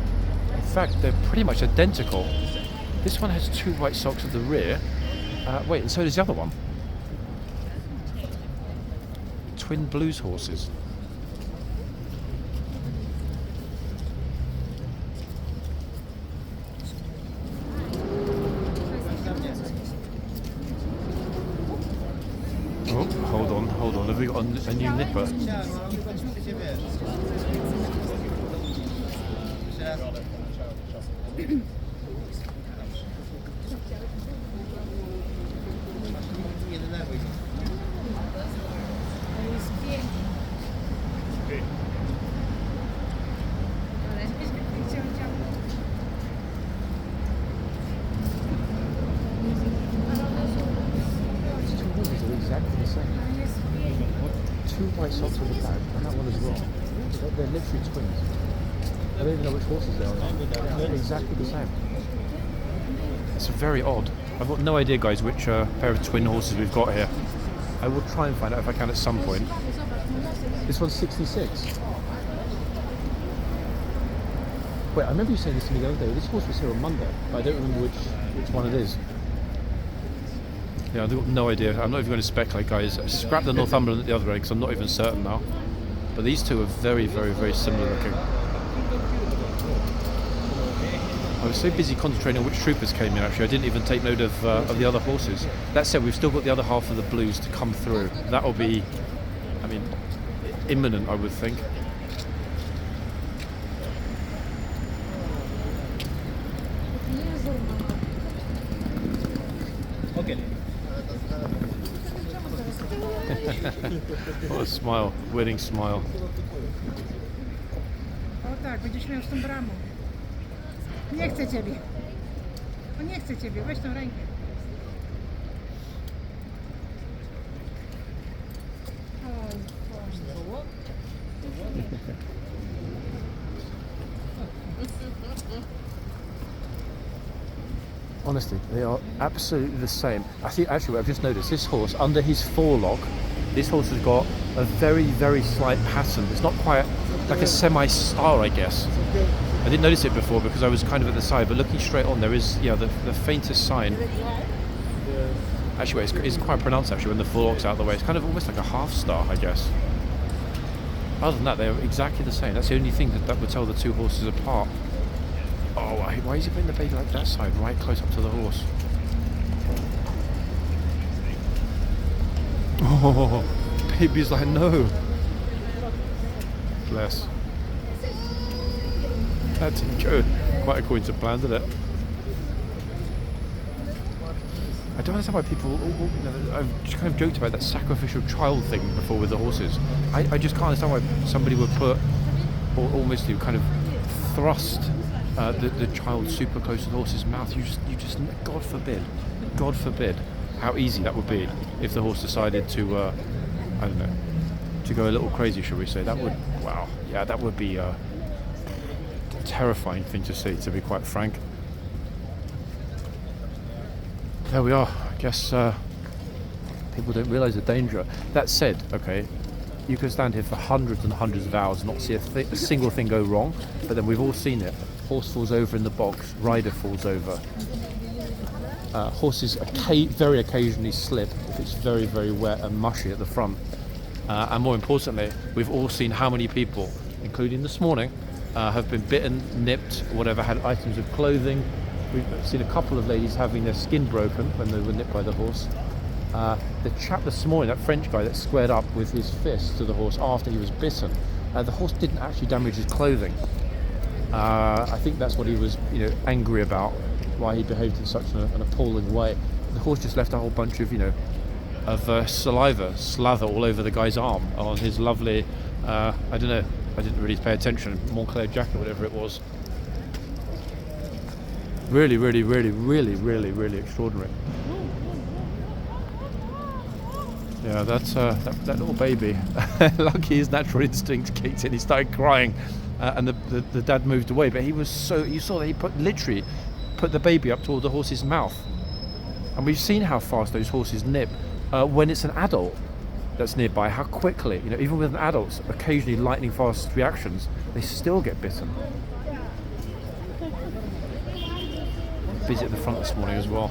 In fact, they're pretty much identical. This one has 2 white socks at the rear. Wait, and so does the other one. Twin Blues horses. Oh, hold on. Have we got a new nipper? Exactly the same. 2 white socks on the back, and that one as well. They're literally twins. I don't even know which horses they are. They're exactly the same. It's very odd. I've got no idea, guys, which pair of twin horses we've got here. I will try and find out if I can at some point. This one's 66. Wait, I remember you saying this to me the other day. This horse was here on Monday, but I don't remember which one it is. Yeah, I've got no idea. I'm not even going to speculate, guys. Scrap the Northumberland at the other end because I'm not even certain now. But these two are very, very, very similar looking. I was so busy concentrating on which troopers came in, actually, I didn't even take note of the other horses. That said, we've still got the other half of the Blues to come through. That will be, I mean, imminent, I would think. Okay. What a smile, winning smile. O tak, będziesz miał z tą bramą. Nie chcę ciebie. O nie chcę ciebie, weź tą rękę. Honestly, they are absolutely the same. I think actually what I've just noticed, this horse, under his forelock, this horse has got a very, very slight pattern. It's not quite like a semi-star, I guess. I didn't notice it before because I was kind of at the side, but looking straight on, there is, yeah, the faintest sign. Actually, it's quite pronounced actually when the forelock's out of the way. It's kind of almost like a half star, I guess. Other than that, they're exactly the same. That's the only thing that would tell the two horses apart. Oh, why is he putting the baby like that side, right close up to the horse? Oh, baby's like, no. Bless. That didn't go quite according to plan, did it? I don't understand why people, I've just kind of joked about that sacrificial child thing before with the horses. I just can't understand why somebody would put, or almost kind of thrust the child super close to the horse's mouth. You just, God forbid, how easy that would be if the horse decided to, I don't know, to go a little crazy, shall we say. That would, wow, yeah, that would be a terrifying thing to see, to be quite frank. There we are. I guess people don't realise the danger. That said, okay, you can stand here for hundreds and hundreds of hours and not see a single thing go wrong, but then we've all seen it. Horse falls over in the box, rider falls over. Horses very occasionally slip if it's very, very wet and mushy at the front. And more importantly, we've all seen how many people, including this morning, have been bitten, nipped, whatever, had items of clothing. We've seen a couple of ladies having their skin broken when they were nipped by the horse. The chap this morning, that French guy that squared up with his fist to the horse after he was bitten, the horse didn't actually damage his clothing. I think that's what he was, angry about, why he behaved in such an appalling way. The horse just left a whole bunch of, of saliva slather all over the guy's arm on his lovely, I don't know, I didn't really pay attention, Montclair jacket, whatever it was. Really, really, really, really, really, really extraordinary. Yeah, that's that little baby. Lucky his natural instinct kicked in. He started crying, and the dad moved away. But he was so, you saw that he literally put the baby up toward the horse's mouth. And we've seen how fast those horses nip when it's an adult that's nearby. How quickly, even with an adult's occasionally lightning fast reactions, they still get bitten. Busy at the front this morning as well.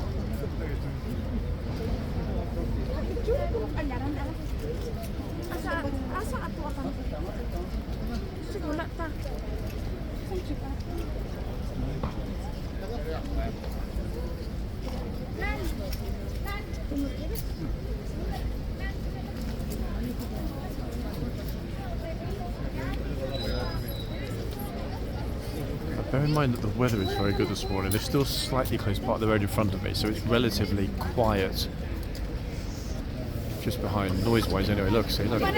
Bear in mind that the weather is very good this morning. There's still a slightly closed part of the road in front of me, so it's relatively quiet. Just behind, noise-wise anyway. Look, see, look. The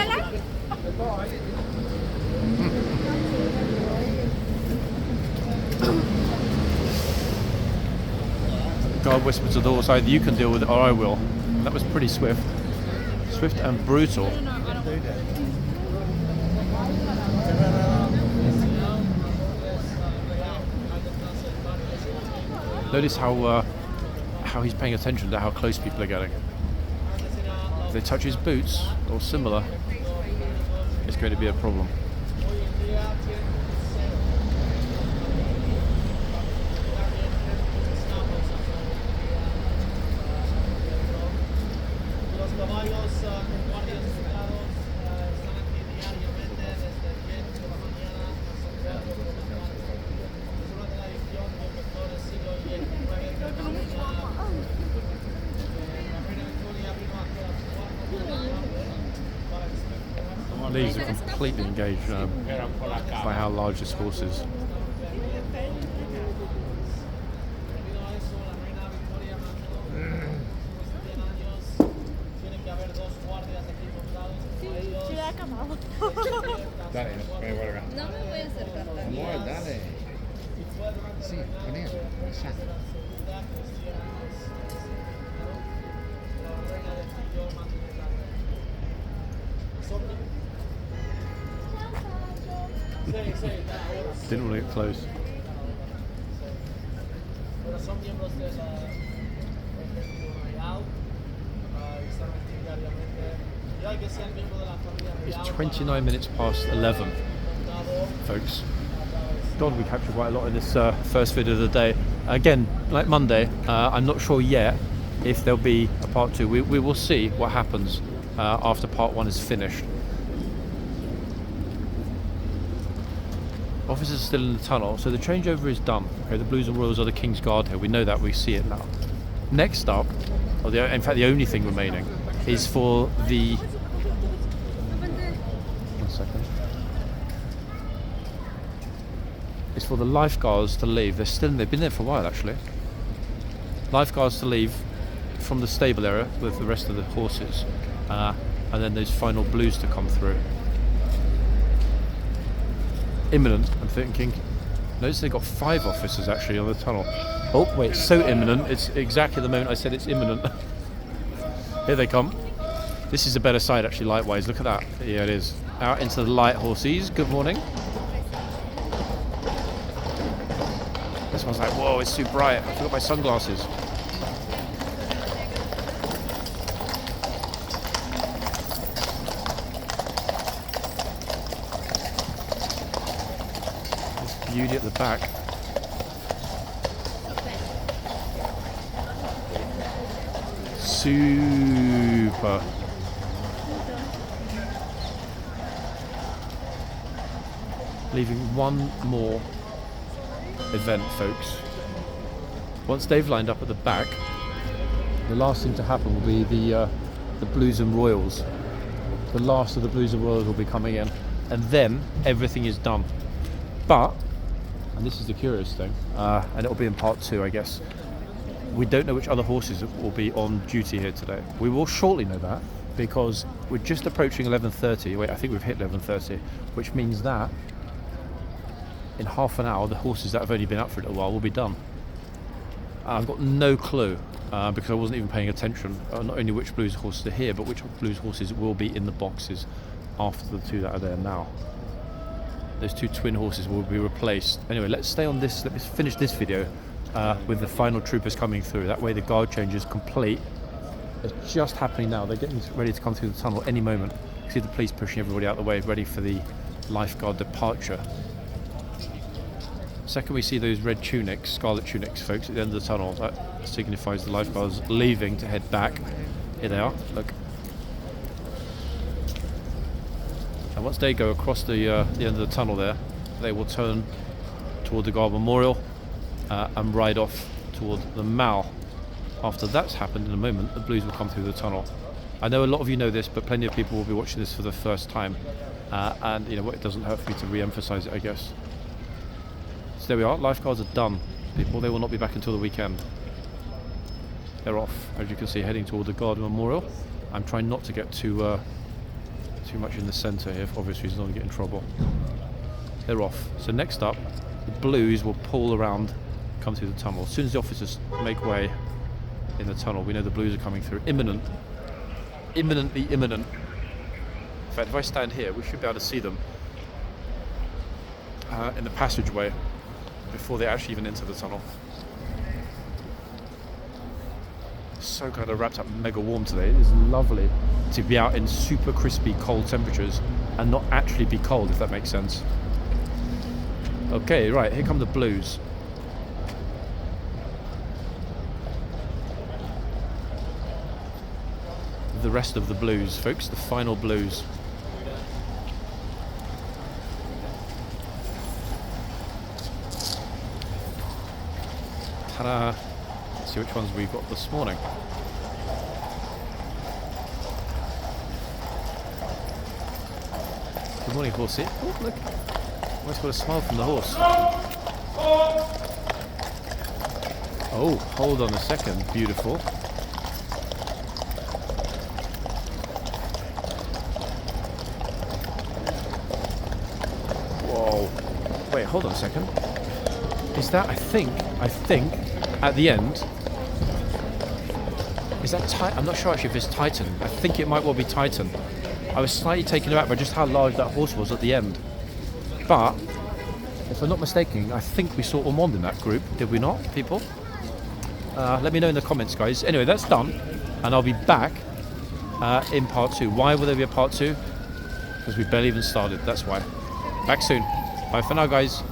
guard whispered to the horse, either you can deal with it or I will. And that was pretty swift. Swift and brutal. Notice how he's paying attention to how close people are getting. If they touch his boots or similar, it's going to be a problem. Ladies are completely engaged by how large this horse is. Dale, me voy acá. No me voy a acercar tanto. Amor, dale. Sí, con él. Exacto. Didn't want to get close. It's 29 minutes past 11, folks. God, we captured quite a lot in this first video of the day. Again, like Monday, I'm not sure yet if there'll be a part 2. We will see what happens after part 1 is finished. Officers are still in the tunnel, so the changeover is done. Okay, the Blues and Royals are the King's Guard here. We know that, we see it now. Next up, or in fact the only thing remaining, is for the... One second. It's for the lifeguards to leave. They've been there for a while actually. Lifeguards to leave from the stable area with the rest of the horses, and then those final Blues to come through. Imminent, I'm thinking. Notice they've got 5 officers actually on the tunnel. Oh wait, it's so imminent. It's exactly the moment I said it's imminent. Here they come. This is a better side actually light-wise. Look at that. Yeah, it is. Out into the light horses. Good morning. This one's like, whoa, it's too bright. I forgot my sunglasses. Beauty at the back. Super. Leaving one more event, folks. Once they've lined up at the back, the last thing to happen will be the Blues and Royals. The last of the Blues and Royals will be coming in, and then everything is done. But, and this is the curious thing, and it'll be in part 2, I guess, we don't know which other horses will be on duty here today. We will shortly know that, because we're just approaching 11:30. Wait, I think we've hit 11:30, which means that in half an hour the horses that have only been up for a little while will be done. I've got no clue, because I wasn't even paying attention, not only which Blues horses are here, but which Blues horses will be in the boxes after the 2 that are there now. Those 2 twin horses will be replaced. Anyway, let's stay on this. Let's finish this video with the final troopers coming through. That way the guard change is complete. It's just happening now. They're getting ready to come through the tunnel any moment. You see the police pushing everybody out of the way, ready for the lifeguard departure. Second, we see those red tunics, scarlet tunics, folks, at the end of the tunnel. That signifies the lifeguards leaving to head back. Here they are. Look. And once they go across the end of the tunnel there, they will turn toward the Guard Memorial and ride off toward the Mall. After that's happened, in a moment, the Blues will come through the tunnel. I know a lot of you know this, but plenty of people will be watching this for the first time. And, you know, it doesn't hurt for me to re-emphasize it, I guess. So there we are. Lifeguards are done, people. They will not be back until the weekend. They're off, as you can see, heading toward the Guard Memorial. I'm trying not to get too much in the centre here for obvious reasons. I don't want to get in trouble. They're off. So next up, the Blues will pull around, come through the tunnel. As soon as the officers make way in the tunnel, we know the Blues are coming through. Imminent. Imminently imminent. In fact, if I stand here, we should be able to see them in the passageway before they actually even enter the tunnel. So glad I wrapped up mega warm today. It is lovely to be out in super crispy cold temperatures and not actually be cold, if that makes sense. Okay, right, here come the Blues. The rest of the Blues, folks, the final Blues. Ta-da! Let's see which ones we've got this morning. Good morning, horsey. Oh, look. Almost got a smile from the horse. Oh, hold on a second. Beautiful. Whoa. Wait, hold on a second. Is that, I think, at the end, is that Titan? I'm not sure actually if it's Titan. I think it might well be Titan. I was slightly taken aback by just how large that horse was at the end. But If I'm not mistaken, I think we saw Ormond in that group. Did we not, people? Let me know in the comments, guys. Anyway, that's done, and I'll be back in part 2. Why will there be a part 2? Because we barely even started, that's why. Back soon. Bye for now, guys.